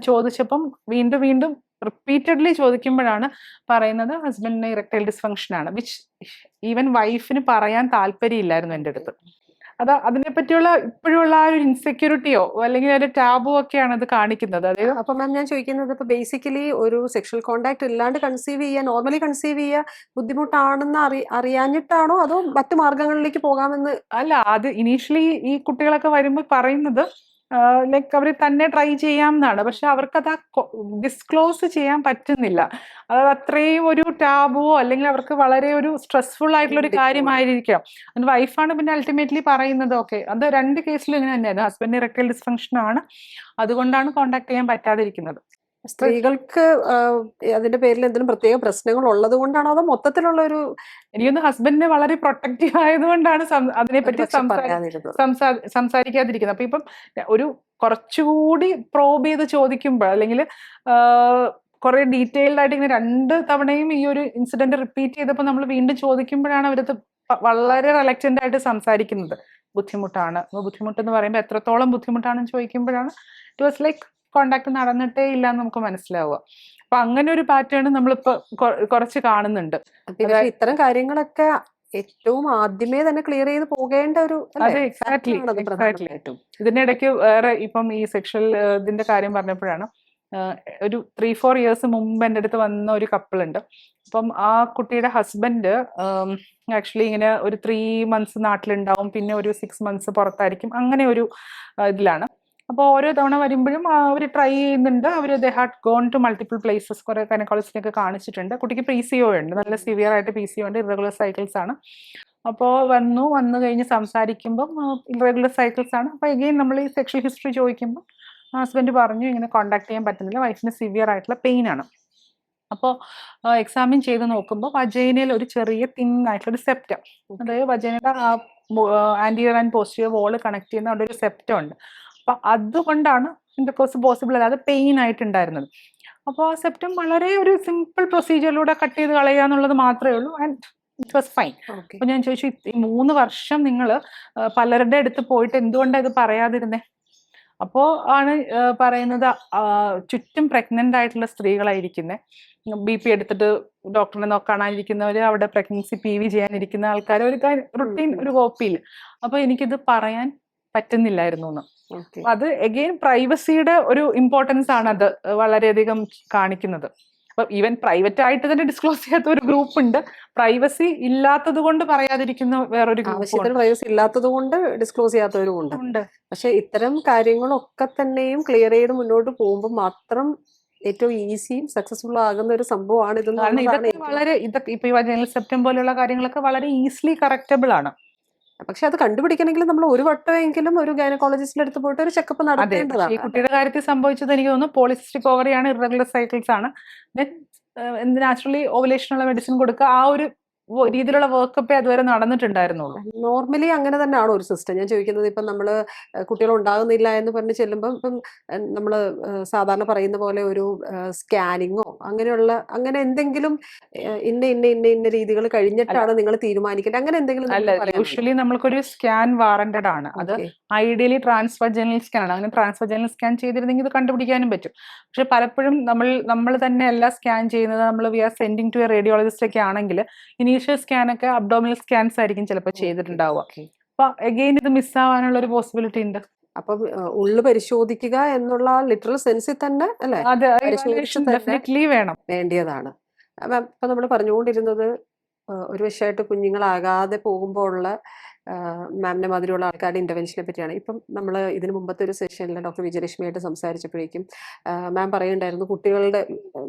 ചോദിച്ചപ്പം വീണ്ടും വീണ്ടും റിപ്പീറ്റഡ്ലി ചോദിക്കുമ്പോഴാണ് പറയുന്നത് ഹസ്ബൻഡിന് ഇറക്ടൈൽ ഡിസ്ഫങ്ഷൻ ആണ്, വിച്ച് ഈവൻ വൈഫിന് പറയാൻ താല്പര്യമില്ലായിരുന്നു എൻ്റെ അടുത്ത്. അതിനെപ്പറ്റിയുള്ള ഇപ്പോഴുള്ള ആ ഒരു ഇൻസെക്യൂരിറ്റിയോ അല്ലെങ്കിൽ ഒരു ടാബോ ഒക്കെയാണ് ഇത് കാണിക്കുന്നത്. അതായത് അപ്പൊ മാം ഞാൻ ചോദിക്കുന്നത്, ഇപ്പൊ ബേസിക്കലി ഒരു സെക്ഷൽ കോണ്ടാക്ട് ഇല്ലാണ്ട് കൺസീവ് ചെയ്യാൻ, നോർമലി കൺസീവ് ചെയ്യാൻ ബുദ്ധിമുട്ടാണെന്ന് അറിയാഞ്ഞിട്ടാണോ അതോ മറ്റു മാർഗങ്ങളിലേക്ക് പോകാമെന്ന്? അല്ല, അത് ഇനീഷ്യലി ഈ കുട്ടികളൊക്കെ വരുമ്പോൾ പറയുന്നത് ലൈക്ക് അവർ തന്നെ ട്രൈ ചെയ്യാമെന്നാണ്. പക്ഷെ അവർക്കത് ഡിസ്ക്ലോസ് ചെയ്യാൻ പറ്റുന്നില്ല. അത് അത്രയും ഒരു ടാബുവോ അല്ലെങ്കിൽ അവർക്ക് വളരെ ഒരു സ്ട്രെസ്ഫുൾ ആയിട്ടുള്ള ഒരു കാര്യമായിരിക്കാം. അത് വൈഫാണ് പിന്നെ അൾട്ടിമേറ്റ്ലി പറയുന്നത്. ഓക്കെ, അത് 2 കേസിലും ഇങ്ങനെ തന്നെയായിരുന്നു. ഹസ്ബൻഡിന് ഇറക്ടൈൽ ഡിസ്ഫങ്ഷൻ ആണ്, അതുകൊണ്ടാണ് കോണ്ടാക്ട് ചെയ്യാൻ പറ്റാതിരിക്കുന്നത്. സ്ത്രീകൾക്ക് അതിന്റെ പേരിൽ എന്തെങ്കിലും പ്രത്യേക പ്രശ്നങ്ങൾ ഉള്ളത് കൊണ്ടാണോ അതോ മൊത്തത്തിലുള്ള ഒരു? എനിക്കൊന്ന് ഹസ്ബൻഡിനെ വളരെ പ്രൊട്ടക്റ്റീവ് ആയതുകൊണ്ടാണ് അതിനെപ്പറ്റി സംസാരിക്കാതിരിക്കുന്നത്. അപ്പൊ ഇപ്പം ഒരു കുറച്ചുകൂടി പ്രോബ് ചെയ്ത് ചോദിക്കുമ്പോൾ അല്ലെങ്കിൽ കുറെ ഡീറ്റെയിൽഡ് ആയിട്ട് ഇങ്ങനെ 2 തവണയും ഈ ഒരു ഇൻസിഡന്റ് റിപ്പീറ്റ് ചെയ്തപ്പോൾ നമ്മൾ വീണ്ടും ചോദിക്കുമ്പോഴാണ് അവരത് വളരെ റിലക്റ്റന്റ് ആയിട്ട് സംസാരിക്കുന്നത്. ബുദ്ധിമുട്ടെന്ന് പറയുമ്പോൾ എത്രത്തോളം ബുദ്ധിമുട്ടാണെന്ന് ചോദിക്കുമ്പോഴാണ് ഇറ്റ് വാസ് ലൈക്ക് കോണ്ടാക്ട് നടന്നിട്ടേ ഇല്ല എന്ന് നമുക്ക് മനസ്സിലാവുക. അപ്പൊ അങ്ങനെ ഒരു പാറ്റേൺ നമ്മളിപ്പോ കുറച്ച് കാണുന്നുണ്ട്. ഇത്തരം കാര്യങ്ങളൊക്കെ ഏറ്റവും ആദ്യമേ തന്നെ ക്ലിയർ ചെയ്ത് പോകേണ്ട ഒരു. അതെ, എക്സാക്ട്ലി. ഇതിനിടയ്ക്ക് വേറെ ഇപ്പം ഈ സെക്ഷൽ ഇതിന്റെ കാര്യം പറഞ്ഞപ്പോഴാണ് ഒരു 3-4 ഇയേഴ്സ് മുമ്പ് എൻ്റെ അടുത്ത് വന്ന ഒരു കപ്പിൾ ഉണ്ട്. അപ്പം ആ കുട്ടിയുടെ ഹസ്ബൻഡ് ആക്ച്വലി ഇങ്ങനെ ഒരു 3 months നാട്ടിലുണ്ടാവും, പിന്നെ ഒരു 6 months പുറത്തായിരിക്കും, അങ്ങനെ ഒരു ഇതിലാണ്. അപ്പോൾ ഓരോ തവണ വരുമ്പോഴും അവർ ട്രൈ ചെയ്യുന്നുണ്ട്. They had gone to multiple places, കുറെ ഗൈനക്കോളജിസ്റ്റിനൊക്കെ കാണിച്ചിട്ടുണ്ട്. കുട്ടിക്ക് PCO ഉണ്ട്, നല്ല സിവിയർ ആയിട്ട് PCO ഉണ്ട്, ഇറഗുലർ സൈക്കിൾസ് ആണ്. അപ്പോൾ വന്നു കഴിഞ്ഞ് സംസാരിക്കുമ്പം ഇറഗുലർ സൈക്കിൾസ് ആണ്. അപ്പോൾ എഗെയിൻ നമ്മൾ ഈ സെക്ഷൽ ഹിസ്റ്ററി ചോദിക്കുമ്പോൾ ഹസ്ബൻഡ് പറഞ്ഞു ഇങ്ങനെ കോണ്ടാക്ട് ചെയ്യാൻ പറ്റുന്നില്ല, വൈഫിന് സിവിയർ ആയിട്ടുള്ള പെയിൻ ആണ്. അപ്പോൾ എക്സാമിൻ ചെയ്ത് നോക്കുമ്പോൾ വജൈനയിൽ ഒരു ചെറിയ തിൻ ആയിട്ടുള്ള ഒരു സെപ്റ്റം, അതായത് വജൈനയുടെ anterior and posterior wall connect ചെയ്യുന്ന അവിടെ ഒരു സെപ്റ്റം ഉണ്ട്. അപ്പൊ അതുകൊണ്ടാണ് ഇന്റർകോഴ്സ് പോസിബിൾ അല്ലാതെ പെയിൻ ആയിട്ടുണ്ടായിരുന്നത്. അപ്പോൾ ആ സെപ്റ്റം വളരെ ഒരു സിമ്പിൾ പ്രൊസീജിയറിലൂടെ കട്ട് ചെയ്ത് കളയുക എന്നുള്ളത് മാത്രമേ ഉള്ളൂ, ആൻഡ് ഇറ്റ് വാസ് ഫൈൻ. അപ്പൊ ഞാൻ ചോദിച്ചു, ഈ 3 വർഷം നിങ്ങൾ പലരുടെ അടുത്ത് പോയിട്ട് എന്തുകൊണ്ടാണ് ഇത് പറയാതിരുന്നേ? അപ്പോൾ ആണ് പറയുന്നത് ചുറ്റും പ്രഗ്നന്റ് ആയിട്ടുള്ള സ്ത്രീകളായിരിക്കുന്നത്, BP എടുത്തിട്ട് ഡോക്ടറിനെ കാണാനിരിക്കുന്നവർ, അവിടെ പ്രഗ്നൻസി PV ചെയ്യാനിരിക്കുന്ന ആൾക്കാർ, ഒരു റുട്ടീൻ ഒരു കോപ്പിയിൽ. അപ്പോൾ എനിക്കിത് പറയാൻ പറ്റുന്നില്ലായിരുന്നു എന്ന്. അത് എഗെയിൻ പ്രൈവസിയുടെ ഒരു ഇമ്പോർട്ടൻസ് ആണ് അത് വളരെയധികം കാണിക്കുന്നത്. അപ്പൊ ഈവൻ പ്രൈവറ്റ് ആയിട്ട് തന്നെ ഡിസ്ക്ലോസ് ചെയ്യാത്ത ഒരു ഗ്രൂപ്പ് ഉണ്ട്, പ്രൈവസി ഇല്ലാത്തത് കൊണ്ട് പറയാതിരിക്കുന്ന വേറൊരു ഗ്രൂപ്പ്, പ്രൈവസി ഇല്ലാത്തത് കൊണ്ട് ഡിസ്ക്ലോസ് ചെയ്യാത്തവരും ഉണ്ട്. പക്ഷെ ഇത്തരം കാര്യങ്ങളൊക്കെ തന്നെയും ക്ലിയർ ചെയ്ത് മുന്നോട്ട് പോകുമ്പോൾ മാത്രം ഏറ്റവും ഈസിയും സക്സസ്ഫുൾ ആകുന്ന ഒരു സംഭവമാണ് ഇത്. ഇതൊക്കെ ഇപ്പൊ ഈ വജൈനൽ സെപ്റ്റം പോലെയുള്ള കാര്യങ്ങളൊക്കെ വളരെ ഈസിലി കറക്റ്റബിൾ ആണ്. പക്ഷെ അത് കണ്ടുപിടിക്കണമെങ്കിൽ നമ്മൾ ഒരു വട്ടമെങ്കിലും ഒരു ഗൈനക്കോളജിസ്റ്റിന്റെ അടുത്ത് പോയിട്ട് ഒരു ചെക്കപ്പ് നടത്തേണ്ടതാണ്. ഈ കുട്ടിയുടെ കാര്യത്തിൽ സംഭവിച്ചത് എനിക്ക് തോന്നുന്നു പോളിസിസ്റ്റിക് ഓവറിയാണ്, ഇറഗുലർ സൈക്കിൾസ് ആണ്. നാച്ചുറലി ഓവുലേഷനുള്ള മെഡിസിൻ കൊടുക്കുക, ആ ഒരു രീതിയിലുള്ള വർക്കപ്പേ അതുവരെ നടന്നിട്ടുണ്ടായിരുന്നുള്ളൂ. നോർമലി അങ്ങനെ തന്നെയാണോ ഒരു സിസ്റ്റം? ഞാൻ ചോദിക്കുന്നത്, ഇപ്പം നമ്മൾ കുട്ടികൾ ഉണ്ടാകുന്നില്ല എന്ന് പറഞ്ഞ് ചെല്ലുമ്പോൾ ഇപ്പം നമ്മൾ സാധാരണ പറയുന്ന പോലെ ഒരു സ്കാനിങ്ങോ അങ്ങനെ എന്തെങ്കിലും ഇന്ന രീതികൾ കഴിഞ്ഞിട്ടാണ് നിങ്ങൾ തീരുമാനിക്കേണ്ടത്, അങ്ങനെ എന്തെങ്കിലും? അല്ല, യൂഷ്വലി നമ്മൾക്കൊരു സ്കാൻ വാറന്റഡ് ആണ്. അത് ഐഡിയലി ട്രാൻസ്വജനൽ സ്കാൻ ആണ്. അങ്ങനെ ട്രാൻസ്വജനൽ സ്കാൻ ചെയ്തിരുന്നെങ്കിൽ ഇത് കണ്ടുപിടിക്കാനും പറ്റും. പക്ഷെ പലപ്പോഴും നമ്മൾ തന്നെയല്ല സ്കാൻ ചെയ്യുന്നത്, നമ്മൾ we are sending to a radiologist ഒക്കെ ആണെങ്കിൽ ഇനീഷ്യൽ സ്കാനൊക്കെ അബ്ഡോമിനൽ സ്കാൻസ് ആയിരിക്കും ചിലപ്പോൾ ചെയ്തിട്ടുണ്ടാവുക. അപ്പൊ അഗെയിൻ ഇത് മിസ്സാവാനുള്ള ഒരു പോസിബിലിറ്റി ഉണ്ട്. അപ്പം ഉള്ളു പരിശോധിക്കുക എന്നുള്ള ലിറ്ററൽ സെൻസിൽ തന്നെ അല്ലെ, വേണ്ടിയതാണ്. ഇപ്പൊ നമ്മൾ പറഞ്ഞുകൊണ്ടിരുന്നത് ഒരു വശമായിട്ട് കുഞ്ഞുങ്ങളാകാതെ പോകുമ്പോൾ ഉള്ള മാമിനെ മാതിരിയുള്ള ആൾക്കാരുടെ ഇന്റർവെൻഷനെ പറ്റിയാണ്. ഇപ്പം നമ്മൾ ഇതിന് മുമ്പത്തെ ഒരു സെഷനിൽ ഡോക്ടർ വിജയലക്ഷ്മിയായിട്ട് സംസാരിച്ചപ്പോഴേക്കും മാം പറയുണ്ടായിരുന്നു കുട്ടികളുടെ,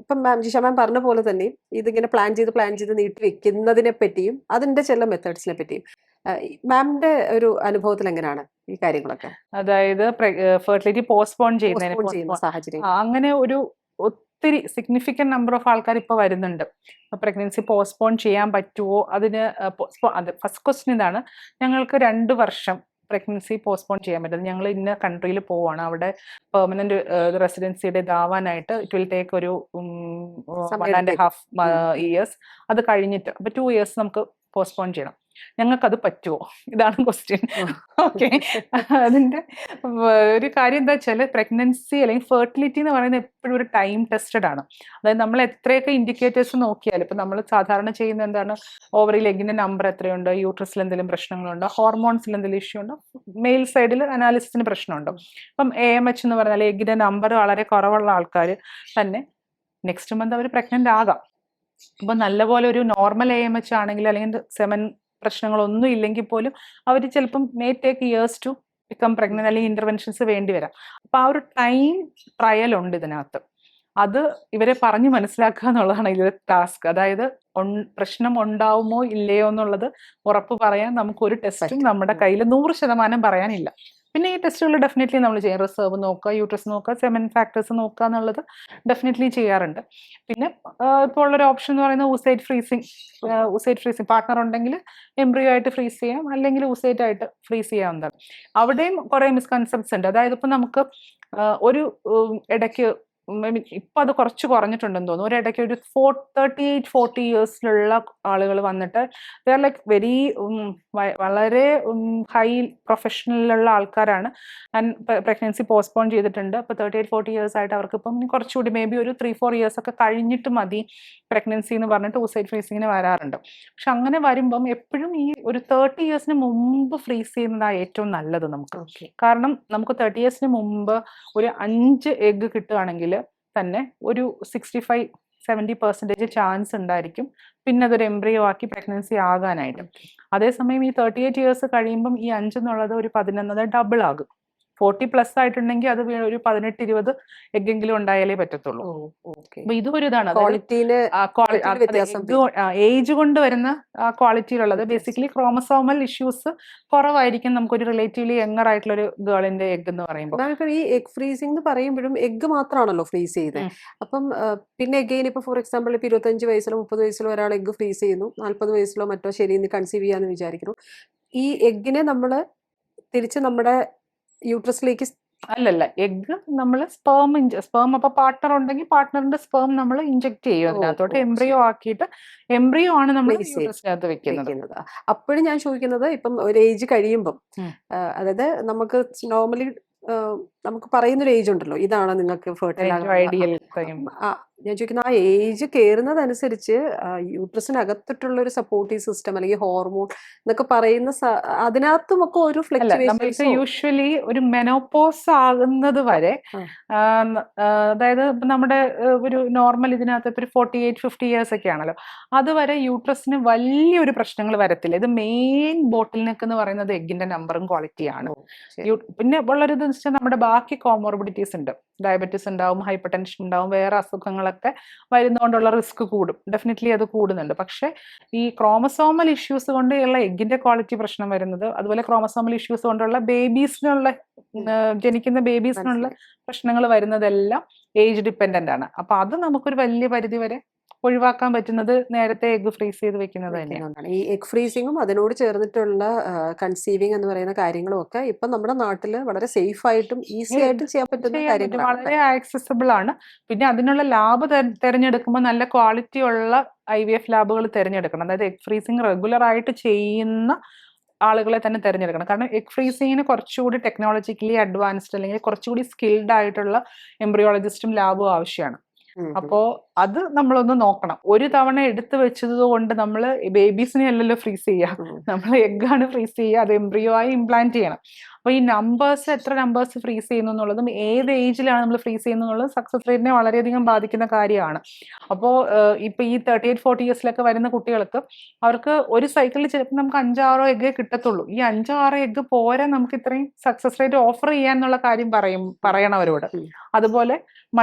ഇപ്പം ജിഷ മാം പറഞ്ഞ പോലെ തന്നെ ഇതിങ്ങനെ പ്ലാൻ ചെയ്ത് നീട്ടി വെക്കുന്നതിനെ പറ്റിയും അതിന്റെ ചില മെത്തേഡ്സിനെ പറ്റിയും മാമിന്റെ ഒരു അനുഭവത്തിൽ എങ്ങനെയാണ് ഈ കാര്യങ്ങളൊക്കെ? അതായത് ഫെർട്ടിലിറ്റി പോസ്റ്റ്പോൺ ചെയ്യുന്ന സാഹചര്യം, അങ്ങനെ ഒരു ഒത്തിരി സിഗ്നിഫിക്കന്റ് നമ്പർ ഓഫ് ആൾക്കാർ ഇപ്പോൾ വരുന്നുണ്ട്. പ്രഗ്നൻസി പോസ്റ്റ്പോൺ ചെയ്യാൻ പറ്റുമോ? അതിന് ഫസ്റ്റ് ക്വസ്റ്റ്യൻ ഇതാണ്, ഞങ്ങൾക്ക് 2 വർഷം പ്രഗ്നൻസി പോസ്റ്റ്പോൺ ചെയ്യാൻ പറ്റുന്നത്. ഞങ്ങൾ ഇന്ന കൺട്രിയിൽ പോവാണ്, അവിടെ പെർമനന്റ് റെസിഡൻസിയുടെ ഇതാവാനായിട്ട് ഇറ്റ് വിൽ ടേക്ക് ഒരു 1.5 ഇയേഴ്സ്. അത് കഴിഞ്ഞിട്ട് അപ്പോൾ 2 ഇയേഴ്സ് നമുക്ക് പോസ്റ്റ്പോൺ ചെയ്യണം. ഞങ്ങൾക്കത് പറ്റുമോ? ഇതാണ് ക്വസ്റ്റ്യൻ. ഓക്കെ, അതിൻ്റെ ഒരു കാര്യം എന്താ വെച്ചാൽ പ്രഗ്നൻസി അല്ലെങ്കിൽ ഫെർട്ടിലിറ്റി എന്ന് പറയുന്നത് എപ്പോഴും ഒരു ടൈം ടെസ്റ്റഡ് ആണ്. അതായത് നമ്മൾ എത്രയൊക്കെ ഇൻഡിക്കേറ്റേഴ്സ് നോക്കിയാലും, ഇപ്പം നമ്മൾ സാധാരണ ചെയ്യുന്ന എന്താണ്, ഓവറിൽ എഗ്ഗിൻ്റെ നമ്പർ എത്രയുണ്ട്, യൂട്രസിൽ എന്തെങ്കിലും പ്രശ്നങ്ങളുണ്ടോ, ഹോർമോൺസിൽ എന്തെങ്കിലും ഇഷ്യൂ ഉണ്ടോ, മെയിൽ സൈഡിൽ അനാലിസിസിന് പ്രശ്നമുണ്ടോ. ഇപ്പം AMH എന്ന് പറഞ്ഞാൽ എഗ്ഗിൻ്റെ നമ്പർ വളരെ കുറവുള്ള ആൾക്കാർ തന്നെ നെക്സ്റ്റ് മന്ത് അവർ പ്രഗ്നൻ്റ് ആകാം. അപ്പോൾ നല്ലപോലെ ഒരു നോർമൽ AMH ആണെങ്കിൽ അല്ലെങ്കിൽ സെമൻ പ്രശ്നങ്ങളൊന്നും ഇല്ലെങ്കിൽ പോലും അവർ ചിലപ്പം may take years to become pregnant, അല്ലെങ്കിൽ ഇന്റർവെൻഷൻസ് വേണ്ടി വരാം. അപ്പോൾ ആ ഒരു ടൈം ട്രയൽ ഉണ്ട് ഇതിനകത്ത്. അത് ഇവരെ പറഞ്ഞ് മനസ്സിലാക്കുക എന്നുള്ളതാണ് ഇതിലെ ടാസ്ക്. അതായത് പ്രശ്നം ഉണ്ടാവുമോ ഇല്ലയോ എന്നുള്ളത് ഉറപ്പ് പറയാൻ നമുക്കൊരു ടെസ്റ്റും നമ്മുടെ കയ്യിൽ 100% പറയാനില്ല. പിന്നെ ഈ ടെസ്റ്റുകൾ ഡെഫിനറ്റ്ലി നമ്മൾ ചെയ്യും. റിസർവ് നോക്കുക, യൂട്രസ് നോക്കുക, സെമൻ ഫാക്ടേഴ്സ് നോക്കുക എന്നുള്ളത് ഡെഫിനറ്റ്ലി ചെയ്യാറുണ്ട്. പിന്നെ ഇപ്പോൾ ഉള്ളൊരു ഓപ്ഷൻ എന്ന് പറയുന്നത് ഊസൈറ്റ് ഫ്രീസിങ് പാർട്ട്ണർ ഉണ്ടെങ്കിൽ എംബ്രിയോ ആയിട്ട് ഫ്രീസ് ചെയ്യാം, അല്ലെങ്കിൽ ഊസൈറ്റ് ആയിട്ട് ഫ്രീസ് ചെയ്യാവുന്നതാണ്. അവിടെയും കുറേ മിസ്കൺസെപ്റ്റ്സ് ഉണ്ട്. അതായത് ഇപ്പം നമുക്ക് ഒരു ഇടയ്ക്ക് ഇപ്പം അത് കുറച്ച് കുറഞ്ഞിട്ടുണ്ടെന്ന് തോന്നുന്നു. ഒരിടയ്ക്ക് ഒരു 38-40 ഇയേഴ്സിലുള്ള ആളുകൾ വന്നിട്ട് ദേ ആർ ലൈക്ക് വെരി വളരെ ഹൈ പ്രൊഫഷണലുള്ള ആൾക്കാരാണ്. പ്രഗ്നൻസി പോസ്റ്റ്പോൺ ചെയ്തിട്ടുണ്ട്. അപ്പോൾ 38-40 ഇയേഴ്സ് ആയിട്ട് അവർക്ക് ഇപ്പം കുറച്ചുകൂടി മേ ബി ഒരു 3-4 ഇയേഴ്സ് ഒക്കെ കഴിഞ്ഞിട്ട് മതി പ്രഗ്നൻസി എന്ന് പറഞ്ഞിട്ട് ഊസൈറ്റ് ഫ്രീസിങ്ങിന് വരാറുണ്ട്. പക്ഷെ അങ്ങനെ വരുമ്പം എപ്പോഴും ഈ ഒരു 30 ഇയേഴ്സിന് മുമ്പ് ഫ്രീസ് ചെയ്യുന്നതാണ് ഏറ്റവും നല്ലത് നമുക്ക്. കാരണം നമുക്ക് 30 ഇയേഴ്സിന് മുമ്പ് ഒരു 5 എഗ്ഗ് കിട്ടുകയാണെങ്കിൽ തന്നെ ഒരു 65-70% ചാൻസ് ഉണ്ടായിരിക്കും പിന്നെ അതൊരു എംബ്രിയോ ആക്കി പ്രഗ്നൻസി ആകാനായിട്ട്. അതേസമയം ഈ 38 ഇയേഴ്സ് കഴിയുമ്പം ഈ 5 എന്നുള്ളത് ഒരു 11 ഡബിൾ ആകും. 40+ ആയിട്ടുണ്ടെങ്കിൽ അത് ഒരു 18-20 എഗ്ഗെങ്കിലും ഉണ്ടായാലേ പറ്റത്തുള്ളൂ. അപ്പൊ ഇതും ഒരു ഇതാണ്, ഏജ് കൊണ്ട് വരുന്ന ക്വാളിറ്റിയിലുള്ളത്. ബേസിക്കലി ക്രോമസോമൽ ഇഷ്യൂസ് കുറവായിരിക്കും നമുക്കൊരു റിലേറ്റീവ്ലി യങ്ങർ ആയിട്ടുള്ള ഒരു ഗേളിന്റെ എഗ് എന്ന് പറയുമ്പോൾ. ഈ എഗ് ഫ്രീസിംഗ് എന്ന് പറയുമ്പോഴും എഗ് മാത്രമാണല്ലോ ഫ്രീസ് ചെയ്തത്. അപ്പം പിന്നെ എഗെയിൻ ഇപ്പൊ ഫോർ എക്സാമ്പിൾ ഇപ്പൊ 25 വയസ്സിലോ 30 വയസ്സിലോ ഒരാൾ എഗ് ഫ്രീസ് ചെയ്യുന്നു, 40 വയസ്സിലോ മറ്റോ ശരിയെന്ന് കൺസീവ് ചെയ്യാന്ന് വിചാരിക്കുന്നു. ഈ എഗ്ഗിനെ നമ്മള് തിരിച്ച് നമ്മുടെ യൂട്രസിലേക്ക് അല്ലല്ല, എഗ് നമ്മൾ സ്പേം അപ്പൊ പാർട്ട്ണർ ഉണ്ടെങ്കിൽ പാർട്ട്ണറിന്റെ സ്പേം നമ്മൾ ഇഞ്ചെക്ട് ചെയ്യും അതിനകത്തോട്ട്, എംബ്രിയോ ആക്കിയിട്ട് എംബ്രിയോ ആണ് നമ്മൾ യൂട്രസിനകത്ത് വെക്കുന്നത്. അപ്പോഴും ഞാൻ ചോദിക്കുന്നത് ഇപ്പം ഒരു ഏജ് കഴിയുമ്പം, അതായത് നമുക്ക് നോർമലി നമുക്ക് പറയുന്നൊരു ഏജ് ഉണ്ടല്ലോ, ഇതാണ് നിങ്ങൾക്ക് ഫെർട്ടൈൽ ഐഡിയൽ ടൈം. ഞാൻ ചോദിക്കുന്ന ആ ഏജ് കയറുന്നതനുസരിച്ച് യൂട്രസിനകത്തിട്ടുള്ള ഒരു സപ്പോർട്ടീവ് സിസ്റ്റം അല്ലെങ്കിൽ ഹോർമോൺ എന്നൊക്കെ പറയുന്ന അതിനകത്തും ഒക്കെ ഒരു ഫ്ലക്ച്വേഷൻ. യൂഷ്വലി ഒരു മെനോപോസ് ആകുന്നത് വരെ, അതായത് ഇപ്പം നമ്മുടെ ഒരു നോർമൽ ഇതിനകത്ത് ഇപ്പൊ ഒരു 48-50 ഇയേഴ്സ് ഒക്കെ ആണല്ലോ, അതുവരെ യൂട്രസിന് വലിയൊരു പ്രശ്നങ്ങൾ വരത്തില്ല. ഇത് മെയിൻ ബോട്ടിൽ നെക്ക് എന്ന് പറയുന്നത് എഗ്ഗിന്റെ നമ്പറും ക്വാളിറ്റിയാണ്. പിന്നെ ഉള്ളൊരു ഇത് വെച്ചാൽ നമ്മുടെ ബാക്കി കോമോർബിഡിറ്റീസ് ഉണ്ട്, ഡയബറ്റീസ് ഉണ്ടാവും, ഹൈപ്പർ ടെൻഷൻ ഉണ്ടാവും, വേറെ അസുഖങ്ങളൊക്കെ വരുന്നതുകൊണ്ടുള്ള റിസ്ക് കൂടും. ഡെഫിനറ്റ്ലി അത് കൂടുന്നുണ്ട്. പക്ഷേ ഈ ക്രോമസോമൽ ഇഷ്യൂസ് കൊണ്ടുള്ള എഗ്ഗിന്റെ ക്വാളിറ്റി പ്രശ്നം വരുന്നത്, അതുപോലെ ക്രോമസോമൽ ഇഷ്യൂസ് കൊണ്ടുള്ള ബേബീസിനുള്ള ജനിക്കുന്ന ബേബീസിനുള്ള പ്രശ്നങ്ങൾ വരുന്നതെല്ലാം ഏജ് ഡിപ്പെൻഡന്റ് ആണ്. അപ്പൊ അത് നമുക്കൊരു വലിയ പരിധി വരെ ഒഴിവാക്കാൻ പറ്റുന്നത് നേരത്തെ എഗ് ഫ്രീസ് ചെയ്ത് വെക്കുന്നത് തന്നെയാണ്. ഈ എഗ് ഫ്രീസിങ്ങും അതിനോട് ചേർന്നിട്ടുള്ള കൺസീവിങ് എന്ന് പറയുന്ന കാര്യങ്ങളും ഒക്കെ ഇപ്പൊ നമ്മുടെ നാട്ടിൽ വളരെ സേഫ് ആയിട്ടും ഈസി ആയിട്ടും ചെയ്യാൻ പറ്റുന്ന കാര്യങ്ങളാണ്, വളരെ ആക്സസിബിൾ ആണ്. പിന്നെ അതിനുള്ള ലാബ് തിരഞ്ഞെടുക്കുമ്പോൾ നല്ല ക്വാളിറ്റി ഉള്ള IVF ലാബുകൾ തിരഞ്ഞെടുക്കണം. അതായത് എഗ് ഫ്രീസിങ് റെഗുലർ ആയിട്ട് ചെയ്യുന്ന ആളുകളെ തന്നെ തിരഞ്ഞെടുക്കണം. കാരണം എഗ് ഫ്രീസിങ്ങിന് കുറച്ചുകൂടി ടെക്നോളജിക്കലി അഡ്വാൻസ്ഡ് അല്ലെങ്കിൽ കുറച്ചുകൂടി സ്കിൽഡ് ആയിട്ടുള്ള എംബ്രിയോളജിസ്റ്റും ലാബും ആവശ്യമാണ്. അപ്പോ അത് നമ്മളൊന്ന് നോക്കണം. ഒരു തവണ എടുത്തു വെച്ചത് കൊണ്ട് നമ്മൾ ബേബീസിനെ അല്ലല്ലോ ഫ്രീസ് ചെയ്യുക, നമ്മൾ എഗ്ഗാണ് ഫ്രീസ് ചെയ്യുക, അത് എംബ്രിയോ ആയി ഇംപ്ലാന്റ് ചെയ്യണം. അപ്പൊ ഈ നമ്പേഴ്സ്, എത്ര നമ്പേഴ്സ് ഫ്രീസ് ചെയ്യുന്നു എന്നുള്ളതും ഏത് ഏജിലാണ് നമ്മൾ ഫ്രീസ് ചെയ്യുന്നത് എന്നുള്ളത് സക്സസ് റേറ്റിനെ വളരെയധികം ബാധിക്കുന്ന കാര്യമാണ്. അപ്പോൾ ഇപ്പൊ ഈ 38-40 ഇയേഴ്സിലൊക്കെ വരുന്ന കുട്ടികൾക്ക് അവർക്ക് ഒരു സൈക്കിളിൽ ചിലപ്പോൾ നമുക്ക് 5-6 എഗ്ഗേ കിട്ടത്തുള്ളൂ. ഈ 5-6 എഗ്ഗ് പോരാ നമുക്ക് ഇത്രയും സക്സസ് റേറ്റ് ഓഫർ ചെയ്യാന്നുള്ള കാര്യം പറയണം അവരോട്. അതുപോലെ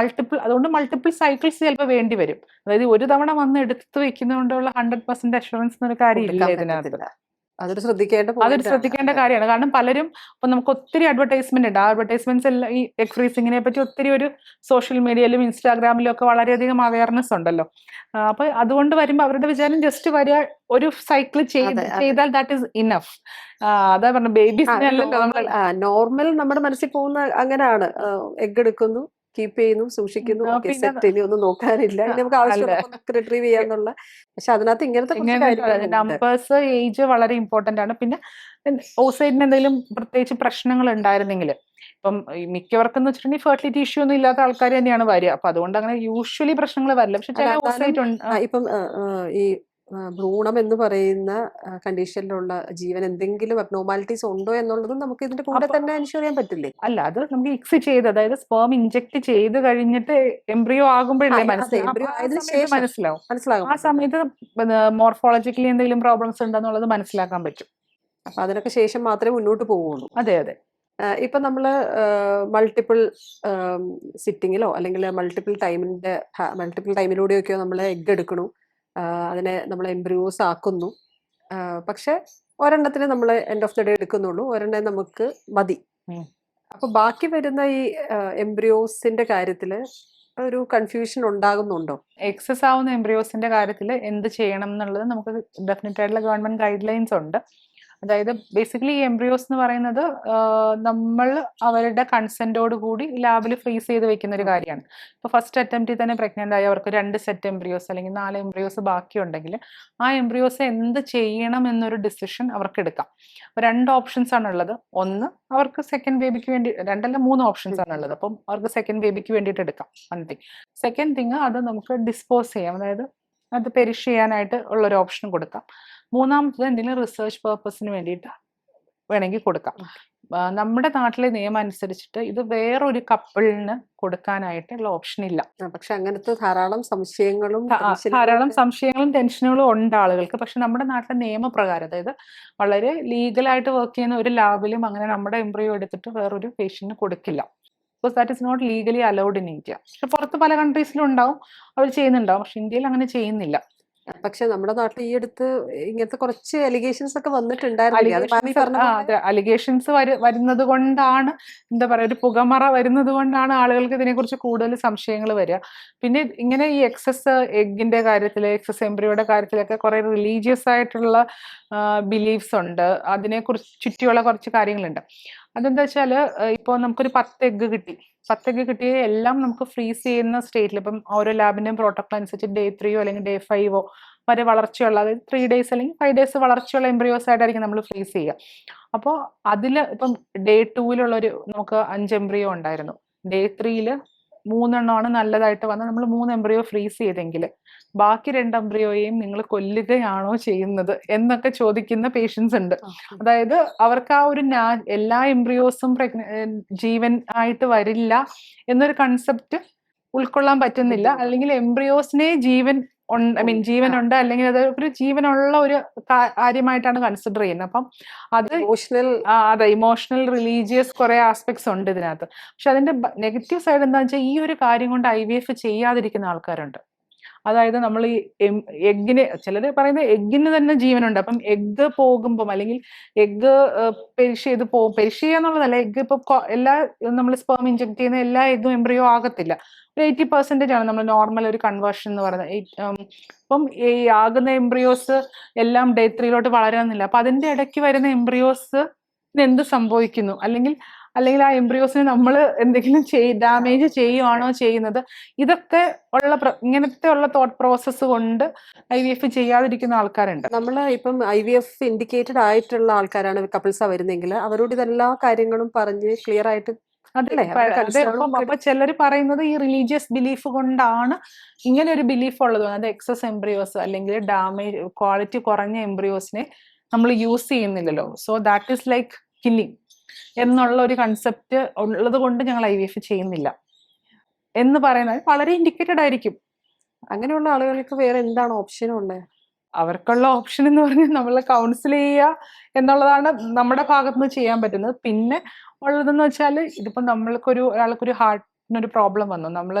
അതുകൊണ്ട് മൾട്ടിപ്പിൾ സൈക്കിൾസ് ചിലപ്പോൾ വേണ്ടി വരും. അതായത് ഒരു തവണ വന്ന് എടുത്ത് വെക്കുന്നതുകൊണ്ടുള്ള 100% അഷുറൻസ് എന്നൊരു കാര്യം ഇല്ല ഇതിനകത്ത്. അതൊരു ശ്രദ്ധിക്കേണ്ട അതൊരു പോയിന്റ് ആണ്. ശ്രദ്ധിക്കേണ്ട അതെ. കാര്യമാണ്. കാരണം പലരും ഇപ്പൊ നമുക്ക് ഒത്തിരി അഡ്വർടൈസ്മെന്റ് ഉണ്ട്. ആ അഡ്വർടൈസ്മെന്റ്സ് എല്ലാം ഈ എഗ് ഫ്രീസിങ്ങിനെ പറ്റി ഒത്തിരി ഒരു സോഷ്യൽ മീഡിയയിലും ഇൻസ്റ്റാഗ്രാമിലും ഒക്കെ വളരെയധികം അവയർനെസ് ഉണ്ടല്ലോ. അപ്പൊ അതുകൊണ്ട് വരുമ്പോൾ അവരുടെ വിചാരം ജസ്റ്റ് വരിക, ഒരു സൈക്കിൾ അതെ അതെ ചെയ്താൽ ദാറ്റ് ഇസ് ഇനഫ്. അതാ പറഞ്ഞ ആ ബേബീസിനെ ഒരു അല്ലല്ലോ നോർമൽ നമ്മൾ. നോർമൽ നമ്മുടെ മനസ്സിൽ പോകുന്ന അങ്ങനെയാണ്. എഗ് എടുക്കുന്നു, കീപ്പ് ചെയ്യുന്നു, സൂക്ഷിക്കുന്നു, ഓക്കെ പിന്നെ സെറ്റ്, ഇനി ഒന്നും നോക്കാനില്ല, ഇനി നമുക്ക് അല്ല, ആവശ്യമുള്ളപ്പോൾ നമുക്ക് റിട്രീവ് ചെയ്യാന്നുള്ള. പക്ഷെ അതിനകത്ത് ഇങ്ങനത്തെ കുറച്ച് കാര്യങ്ങളും ഉണ്ട്. നമ്പേഴ്സ്, ഏജ് വളരെ ഇമ്പോർട്ടന്റ് ആണ്. പിന്നെ ഓസൈഡിന് എന്തെങ്കിലും പ്രത്യേകിച്ച് പ്രശ്നങ്ങൾ ഉണ്ടായിരുന്നെങ്കിൽ, ഇപ്പം മിക്കവർക്കും എന്ന് വെച്ചിട്ടുണ്ടെങ്കിൽ ഫെർട്ടിലിറ്റി ഇഷ്യൂ ഒന്നും ഇല്ലാത്ത ആൾക്കാർ തന്നെയാണ് വരിക. അപ്പൊ അതുകൊണ്ട് അങ്ങനെ യൂഷ്വലി പ്രശ്നങ്ങൾ വരില്ല. പക്ഷെ അല്ല ചില എന്നാലും ഓസൈറ്റ് ഉണ്ട്. ഇപ്പം ഈ ഭ്രൂണം എന്ന് പറയുന്ന കണ്ടീഷനിലുള്ള ജീവൻ എന്തെങ്കിലും അബ്നോർമാലിറ്റീസ് ഉണ്ടോ എന്നുള്ളതും നമുക്ക് ഇതിന്റെ കൂടെ അപ്പൊ തന്നെ എൻഷുർ ചെയ്യാൻ പറ്റില്ലേ? അല്ല, അത് നമുക്ക് ഇക്സ് ചെയ്ത്, അതായത് സ്പേം ഇഞ്ചെക്ട് ചെയ്ത് കഴിഞ്ഞിട്ട് എംബ്രിയോ ആ ആകുമ്പോഴല്ലേ അതെ, മനസ്സിലാവും. എംബ്രിയോ ആ ആയതിനു സമയത്ത് ശേഷം മനസ്സിലാവും. മനസ്സിലാകാൻ ആ പറ്റും. സമയത്ത് മോർഫോളജിക്കലി എന്തെങ്കിലും പ്രോബ്ലംസ് ഉണ്ടെന്നുള്ളത് മനസ്സിലാക്കാൻ പറ്റും. അപ്പൊ അതിനൊക്കെ ശേഷം മാത്രമേ മുന്നോട്ട് പോവുള്ളൂ. അതെ അതെ. ഇപ്പൊ നമ്മള് മൾട്ടിപ്പിൾ സിറ്റിങ്ങിലോ അല്ലെങ്കിൽ മൾട്ടിപ്പിൾ ടൈമിലൂടെയൊക്കെയോ നമ്മൾ എഗ് എടുക്കണു, അതിനെ നമ്മൾ എംബ്രിയോസ് ആക്കുന്നു. പക്ഷെ ഒരെണ്ണത്തിന് നമ്മൾ എൻഡ് ഓഫ് ദ ഡേ എടുക്കുന്നുള്ളൂ, ഒരെണ്ണം നമുക്ക് മതി. ഉം. അപ്പൊ ബാക്കി വരുന്ന ഈ എംബ്രിയോസിന്റെ കാര്യത്തില് ഒരു കൺഫ്യൂഷൻ ഉണ്ടാകുന്നുണ്ടോ? എക്സസ് ആവുന്ന എംബ്രിയോസിന്റെ കാര്യത്തിൽ എന്ത് ചെയ്യണം എന്നുള്ളത് നമുക്ക് ഡെഫിനറ്റ് ആയിട്ടുള്ള ഗവൺമെന്റ് ഗൈഡ് ലൈൻസ് ഉണ്ട്. അതായത് ബേസിക്കലി ഈ എംബ്രിയോസ് എന്ന് പറയുന്നത് നമ്മൾ അവരുടെ കൺസെന്റോട് കൂടി ലാബിൽ ഫ്രീസ് ചെയ്ത് വെക്കുന്ന ഒരു കാര്യമാണ്. ഇപ്പോൾ ഫസ്റ്റ് അറ്റംപ്റ്റിൽ തന്നെ പ്രഗ്നന്റ് ആയി അവർക്ക് 2 സെറ്റ് എംബ്രിയോസ് അല്ലെങ്കിൽ 4 എംബ്രിയോസ് ബാക്കിയുണ്ടെങ്കിൽ ആ എംബ്രിയോസ് എന്ത് ചെയ്യണം എന്നൊരു ഡിസിഷൻ അവർക്ക് എടുക്കാം. അപ്പോൾ 2 ഓപ്ഷൻസ് ആണുള്ളത്. ഒന്ന്, അവർക്ക് സെക്കൻഡ് ബേബിക്ക് വേണ്ടി, 3 ഓപ്ഷൻസ് ആണുള്ളത്. അപ്പം അവർക്ക് സെക്കൻഡ് ബേബിക്ക് വേണ്ടിയിട്ട് എടുക്കാം. One thing. സെക്കൻഡ് തിങ്, അത് നമുക്ക് ഡിസ്പോസ് ചെയ്യാം, അതായത് അത് പെരിഷ് ചെയ്യാനായിട്ട് ഉള്ളൊരു ഓപ്ഷൻ കൊടുക്കാം. മൂന്നാമത്തത് എന്തെങ്കിലും റിസർച്ച് പർപ്പസിന് വേണ്ടിയിട്ട് വേണമെങ്കിൽ കൊടുക്കാം. നമ്മുടെ നാട്ടിലെ നിയമം അനുസരിച്ചിട്ട് ഇത് വേറൊരു കപ്പിളിന് കൊടുക്കാനായിട്ടുള്ള ഓപ്ഷൻ ഇല്ല. പക്ഷെ അങ്ങനത്തെ ധാരാളം സംശയങ്ങളും ധാരാളം സംശയങ്ങളും ടെൻഷനുകളും ഉണ്ട് ആളുകൾക്ക്. പക്ഷെ നമ്മുടെ നാട്ടിലെ നിയമപ്രകാരം, അതായത് വളരെ ലീഗലായിട്ട് വർക്ക് ചെയ്യുന്ന ഒരു ലാബിലും അങ്ങനെ നമ്മുടെ എംബ്രിയോ എടുത്തിട്ട് വേറൊരു പേഷ്യന്റിന് കൊടുക്കില്ല. Because that is not legally allowed in India. പക്ഷെ പുറത്ത് പല കൺട്രീസിലും ഉണ്ടാവും, അവർ ചെയ്യുന്നുണ്ടാവും. പക്ഷെ ഇന്ത്യയിൽ അങ്ങനെ ചെയ്യുന്നില്ല. പക്ഷെ നമ്മുടെ നാട്ടിൽ ഈ അടുത്ത് ഇങ്ങനത്തെ കുറച്ച് അലിഗേഷൻസ് ഒക്കെ വന്നിട്ടുണ്ടായിരുന്നു. അലിഗേഷൻസ് വരുന്നത് കൊണ്ടാണ്, എന്താ പറയുക, ഒരു പുകമറ വരുന്നത് കൊണ്ടാണ് ആളുകൾക്ക് ഇതിനെക്കുറിച്ച് കൂടുതൽ സംശയങ്ങൾ വരിക. പിന്നെ ഇങ്ങനെ ഈ എക്സസ് എഗിന്റെ കാര്യത്തിൽ, എക്സസ് എംബ്രിയോയുടെ കാര്യത്തിലൊക്കെ കുറെ റിലീജിയസ് ആയിട്ടുള്ള ബിലീഫ്സ് ഉണ്ട്. അതിനെക്കുറിച്ച് ചുറ്റിയുള്ള കുറച്ച് കാര്യങ്ങളുണ്ട്. അതെന്താ വെച്ചാൽ, ഇപ്പോൾ നമുക്കൊരു 10 എഗ്ഗ് കിട്ടി. 10 എഗ്ഗ് കിട്ടിയ എല്ലാം നമുക്ക് ഫ്രീസ് ചെയ്യുന്ന സ്റ്റേറ്റിൽ, ഇപ്പം ഓരോ ലാബിന്റെയും പ്രോട്ടോകോൾ അനുസരിച്ച് ഡേ 3 അല്ലെങ്കിൽ ഡേ 5 വരെ വളർച്ചയുള്ള, അതായത് 3 days അല്ലെങ്കിൽ 5 days വളർച്ചയുള്ള എംബ്രിയോസ് ആയിട്ടായിരിക്കും നമ്മൾ ഫ്രീസ് ചെയ്യുക. അപ്പോൾ അതിൽ ഇപ്പം ഡേ 2 നമുക്ക് 5 എംബ്രിയോ ഉണ്ടായിരുന്നു. ഡേ 3 3 എണ്ണമാണ് നല്ലതായിട്ട് വന്ന് നമ്മൾ 3 എംബ്രിയോ ഫ്രീസ് ചെയ്തെങ്കിൽ ബാക്കി 2 എംബ്രിയോയെയും നിങ്ങൾ കൊല്ലുകയാണോ ചെയ്യുന്നത് എന്നൊക്കെ ചോദിക്കുന്ന പേഷ്യൻസ് ഉണ്ട്. അതായത് അവർക്ക് ആ ഒരു എല്ലാ എംബ്രിയോസും ജീവൻ ആയിട്ട് വരില്ല എന്നൊരു കൺസെപ്റ്റ് ഉൾക്കൊള്ളാൻ പറ്റുന്നില്ല. അല്ലെങ്കിൽ എംബ്രിയോസിനെ ജീവനുണ്ട്, അല്ലെങ്കിൽ അത് ഒരു ജീവനുള്ള ഒരു കാര്യമായിട്ടാണ് കൺസിഡർ ചെയ്യുന്നത്. അപ്പം അത് അതെ, ഇമോഷണൽ റിലീജിയസ് കുറെ ആസ്പെക്ട്സ് ഉണ്ട് ഇതിനകത്ത്. പക്ഷെ അതിന്റെ നെഗറ്റീവ് സൈഡ് എന്താണെന്ന് വെച്ചാൽ, ഈ ഒരു കാര്യം കൊണ്ട് IVF ചെയ്യാതിരിക്കുന്ന ആൾക്കാരുണ്ട്. അതായത് നമ്മൾ ഈ എഗ്ഗിന്, ചിലർ പറയുന്നത് എഗ്ഗിന് തന്നെ ജീവനുണ്ട്. അപ്പം എഗ്ഗ് പോകുമ്പം, അല്ലെങ്കിൽ എഗ്ഗ് പെരിഷ് ചെയ്ത് പോകും. പെരിഷ് ചെയ്യാന്നുള്ളതല്ല, എഗ്ഗ് ഇപ്പൊ എല്ലാ നമ്മൾ സ്പേം ഇഞ്ചെക്ട് ചെയ്യുന്ന എല്ലാ എഗ്ഗും എംബ്രിയോ ആകത്തില്ല. ഒരു 80% ആണ് നമ്മൾ നോർമൽ ഒരു കൺവേർഷൻ എന്ന് പറയുന്നത്. അപ്പം ഈ ആകുന്ന എംബ്രിയോസ് എല്ലാം ഡേ 3 വളരാനില്ല. അപ്പൊ അതിന്റെ ഇടയ്ക്ക് വരുന്ന എംബ്രിയോസ് എന്ത് സംഭവിക്കുന്നു, അല്ലെങ്കിൽ ആ എംബ്രിയോസിനെ നമ്മൾ എന്തെങ്കിലും ഡാമേജ് ചെയ്യുവാണോ ചെയ്യുന്നത്, ഇതൊക്കെ ഇങ്ങനത്തെ ഉള്ള തോട്ട് പ്രോസസ്സ് കൊണ്ട് IVF ചെയ്യാതിരിക്കുന്ന ആൾക്കാരുണ്ട്. നമ്മൾ ഇപ്പം IVF ഇൻഡിക്കേറ്റഡ് ആയിട്ടുള്ള ആൾക്കാരാണ് കപ്പിൾസാ വരുന്നെങ്കിൽ അവരോട് ഇതെല്ലാ കാര്യങ്ങളും പറഞ്ഞ് ക്ലിയർ ആയിട്ട്, അപ്പൊ ചിലർ പറയുന്നത് ഈ റിലീജിയസ് ബിലീഫ് കൊണ്ടാണ് ഇങ്ങനെ ഒരു ബിലീഫ് ഉള്ളത്. അത് എക്സസ് എംബ്രിയോസ് അല്ലെങ്കിൽ ഡാമേജ് ക്വാളിറ്റി കുറഞ്ഞ എംബ്രിയോസിനെ നമ്മൾ യൂസ് ചെയ്യുന്നില്ലല്ലോ, so that is like killing എന്നുള്ള ഒരു കൺസെപ്റ്റ് ഉള്ളത് കൊണ്ട് ഞങ്ങൾ IVF ചെയ്യുന്നില്ല എന്ന് പറയുന്നത് വളരെ ഇൻഡിക്കേറ്റഡ് ആയിരിക്കും. അങ്ങനെയുള്ള ആളുകൾക്ക് വേറെ എന്താണ് ഓപ്ഷൻ ഉള്ളത്? അവർക്കുള്ള ഓപ്ഷൻ എന്ന് പറഞ്ഞാൽ നമ്മൾ കൗൺസിൽ ചെയ്യുക എന്നുള്ളതാണ് നമ്മുടെ ഭാഗത്ത് നിന്ന് ചെയ്യാൻ പറ്റുന്നത്. പിന്നെ ഉള്ളതെന്ന് വെച്ചാൽ, ഇതിപ്പോൾ ഒരാൾക്കൊരു ഹാർട്ടിനൊരു പ്രോബ്ലം വന്നു, നമ്മൾ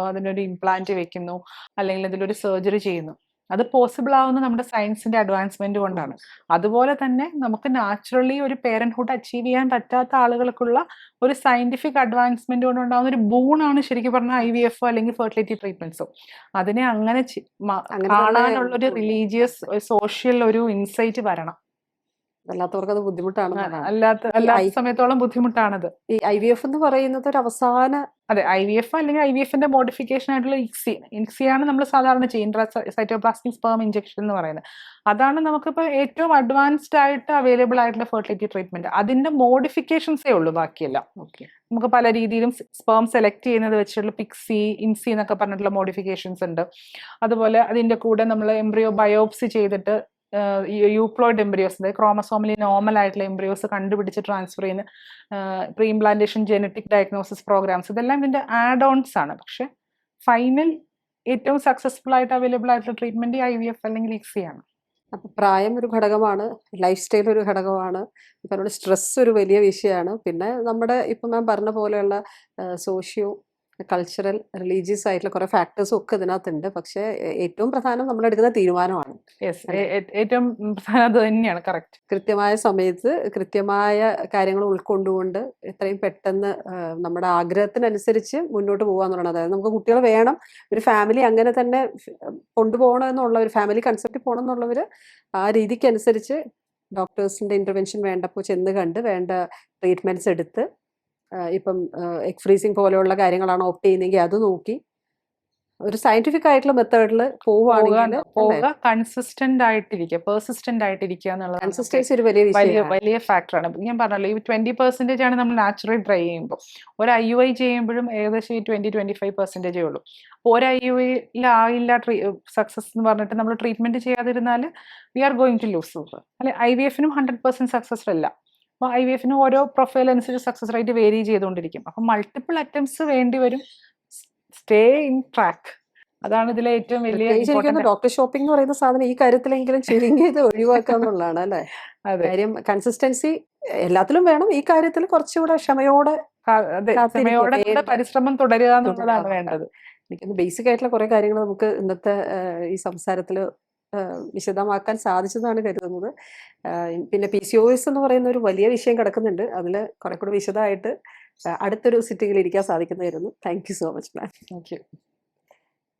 അതിനൊരു ഇംപ്ലാന്റ് വെക്കുന്നു അല്ലെങ്കിൽ അതിലൊരു സർജറി ചെയ്യുന്നു. അത് പോസിബിൾ ആവുന്ന നമ്മുടെ സയൻസിന്റെ അഡ്വാൻസ്മെന്റ് കൊണ്ടാണ്. അതുപോലെ തന്നെ നമുക്ക് നാച്ചുറലി ഒരു പേരന്റ്ഹുഡ് അച്ചീവ് ചെയ്യാൻ പറ്റാത്ത ആളുകൾക്കുള്ള ഒരു സയന്റിഫിക് അഡ്വാൻസ്മെന്റ് കൊണ്ടുണ്ടാകുന്ന ഒരു ബൂണാണ് ശരിക്കും പറഞ്ഞാൽ IVF അല്ലെങ്കിൽ ഫെർട്ടിലിറ്റി ട്രീറ്റ്മെന്റ്സും. അതിനെ അങ്ങനെ അങ്ങനെ കാണാനുള്ള ഒരു തന്നെ റിലീജിയസ് സോഷ്യൽ ഒരു ഇൻസൈറ്റ് വരണം. അല്ലാത്തവർക്ക് അത് ബുദ്ധിമുട്ടാണെന്നുള്ളതാണ്. അല്ലാത്ത സമയത്തോളം ബുദ്ധിമുട്ടാണത്. ഈ IVF എന്ന് പറയുന്നത് ഒരു അവസാന അതെ, IVF അല്ലെങ്കിൽ IVFന്റെ മോഡിഫിക്കേഷൻ ആയിട്ടുള്ള ഇക്സിയാണ് നമ്മൾ സാധാരണ ചെയ്യുന്നത്, സൈറ്റോപ്ലാസ്മിക് സ്പേം ഇഞ്ചക്ഷൻ എന്ന് പറയുന്നത്. അതാണ് നമുക്കിപ്പോൾ ഏറ്റവും അഡ്വാൻസ്ഡ് ആയിട്ട് അവൈലബിൾ ആയിട്ടുള്ള ഫെർട്ടിലിറ്റി ട്രീറ്റ്മെന്റ്. അതിന്റെ മോഡിഫിക്കേഷൻസേ ഉള്ളൂ, ബാക്കിയല്ല. നമുക്ക് പല രീതിയിലും സ്പേം സെലക്ട് ചെയ്യുന്നത് വെച്ചിട്ടുള്ള പിക്സി, ഇൻസി എന്നൊക്കെ പറഞ്ഞിട്ടുള്ള മോഡിഫിക്കേഷൻസ് ഉണ്ട്. അതുപോലെ അതിന്റെ കൂടെ നമ്മൾ എംബ്രിയോ ബയോപ്സി ചെയ്തിട്ട് യൂപ്ലോയിഡ് എംബ്രിയോസ്, അതായത് ക്രോമസോമിലി നോർമൽ ആയിട്ടുള്ള എംബ്രിയോസ് കണ്ടുപിടിച്ച് ട്രാൻസ്ഫർ ചെയ്യുന്ന pre implantation genetic diagnosis programs, ഇതെല്ലാം ഇതിന്റെ ആഡ് ഓൺസ് ആണ്. പക്ഷെ ഫൈനൽ ഏറ്റവും സക്സസ്ഫുൾ ആയിട്ട് അവൈലബിൾ ആയിട്ടുള്ള ട്രീറ്റ്മെന്റ് IVF അല്ലെങ്കിൽ ICSI ആണ്. അപ്പൊ പ്രായം ഒരു ഘടകമാണ്, ലൈഫ് സ്റ്റൈൽ ഒരു ഘടകമാണ്, ഇപ്പം സ്ട്രെസ് ഒരു വലിയ വിഷയമാണ്. പിന്നെ നമ്മുടെ ഇപ്പം ഞാൻ പറഞ്ഞ പോലെയുള്ള സോഷ്യോ കൾച്ചറൽ റിലീജിയസ് ആയിട്ടുള്ള കുറെ ഫാക്ടേഴ്സും ഒക്കെ ഇതിനകത്തുണ്ട്. പക്ഷെ ഏറ്റവും പ്രധാനം നമ്മൾ എടുക്കുന്ന തീരുമാനമാണ്. ഏറ്റവും പ്രധാനം അത് തന്നെയാണ്. കറക്റ്റ്. കൃത്യമായ സമയത്ത് കൃത്യമായ കാര്യങ്ങൾ ഉൾക്കൊണ്ടുകൊണ്ട് എത്രയും പെട്ടെന്ന് നമ്മുടെ ആഗ്രഹത്തിനനുസരിച്ച് മുന്നോട്ട് പോകാന്നുള്ളത്. അതായത് നമുക്ക് കുട്ടികൾ വേണം, ഒരു ഫാമിലി അങ്ങനെ തന്നെ കൊണ്ടുപോകണം എന്നുള്ള ഒരു ഫാമിലി കൺസെപ്റ്റ് പോകണം എന്നുള്ളവർ ആ രീതിക്ക് അനുസരിച്ച് ഡോക്ടേഴ്സിന്റെ ഇന്റർവെൻഷൻ വേണ്ടപ്പോൾ ചെന്ന് കണ്ട് വേണ്ട ട്രീറ്റ്മെന്റ്സ് എടുത്ത്, ഇപ്പം എഗ് ഫ്രീസിങ് പോലെയുള്ള കാര്യങ്ങളാണ് ഓപ്റ്റ് ചെയ്യുന്നതെങ്കിൽ അത് നോക്കി ഒരു സയന്റിഫിക് ആയിട്ടുള്ള മെത്തേഡിൽ പോവുകയാണെങ്കിൽ കൺസിസ്റ്റന്റ് ആയിട്ടിരിക്കുക, പെർസിസ്റ്റന്റ് ആയിട്ടിരിക്കുക എന്നുള്ളത് കൺസിസ്റ്റൻസി ഒരു വലിയ വലിയ ഫാക്ടറാണ്. ഞാൻ പറഞ്ഞല്ലോ, ഈ 20% ആണ് നമ്മൾ നാച്ചുറൽ ട്രൈ ചെയ്യുമ്പോൾ. ഒരു IUI ചെയ്യുമ്പോഴും ഏകദേശം ഈ 20-25% ഉള്ളൂ. അപ്പോൾ ഒരു IUI ആയില്ല സക്സസ് എന്ന് പറഞ്ഞിട്ട് നമ്മൾ ട്രീറ്റ്മെന്റ് ചെയ്യാതിരുന്നാൽ we are going to lose. അല്ലെ, IVF-നും 100% സക്സസ് അല്ല. അപ്പോൾ IVF-ന് ഓരോ പ്രൊഫൈൽ അനുസരിച്ച് സക്സസ് റേറ്റ് വേരി ചെയ്തുകൊണ്ടിരിക്കും. അപ്പം മൾട്ടിപ്പിൾ അറ്റംപ്റ്റ്സ് വേണ്ടി വരും. സ്റ്റേ ഇൻ ട്രാക്ക്, അതാണ് ഇതിലെ ഏറ്റവും വലിയ ഡോക്ടർ ഷോപ്പിംഗ് എന്ന് പറയുന്ന സാധനം ഈ കാര്യത്തിലെങ്കിലും ചുരുങ്ങിയത് ഒഴിവാക്കാന്നുള്ളതാണ് അല്ലെ. കാര്യം കൺസിസ്റ്റൻസി എല്ലാത്തിലും വേണം, ഈ കാര്യത്തിൽ കുറച്ചുകൂടെ ക്ഷമയോടെ പരിശ്രമം തുടരുക എന്നുള്ളതാണ് വേണ്ടത്. എനിക്കൊന്ന് ബേസിക് ആയിട്ടുള്ള കുറെ കാര്യങ്ങൾ നമുക്ക് ഇന്നത്തെ ഈ സംസാരത്തിൽ വിശദമാക്കാൻ സാധിച്ചതാണ് കരുതുന്നത്. പിന്നെ PCOS എന്ന് പറയുന്ന ഒരു വലിയ വിഷയം കിടക്കുന്നുണ്ട്, അതിൽ കുറെ കൂടെ വിശദമായിട്ട് അടുത്തൊരു സിറ്റിംഗിൽ ഇരിക്കാൻ സാധിക്കുന്നതായിരുന്നു. Thank you so much ma'am. Thank U.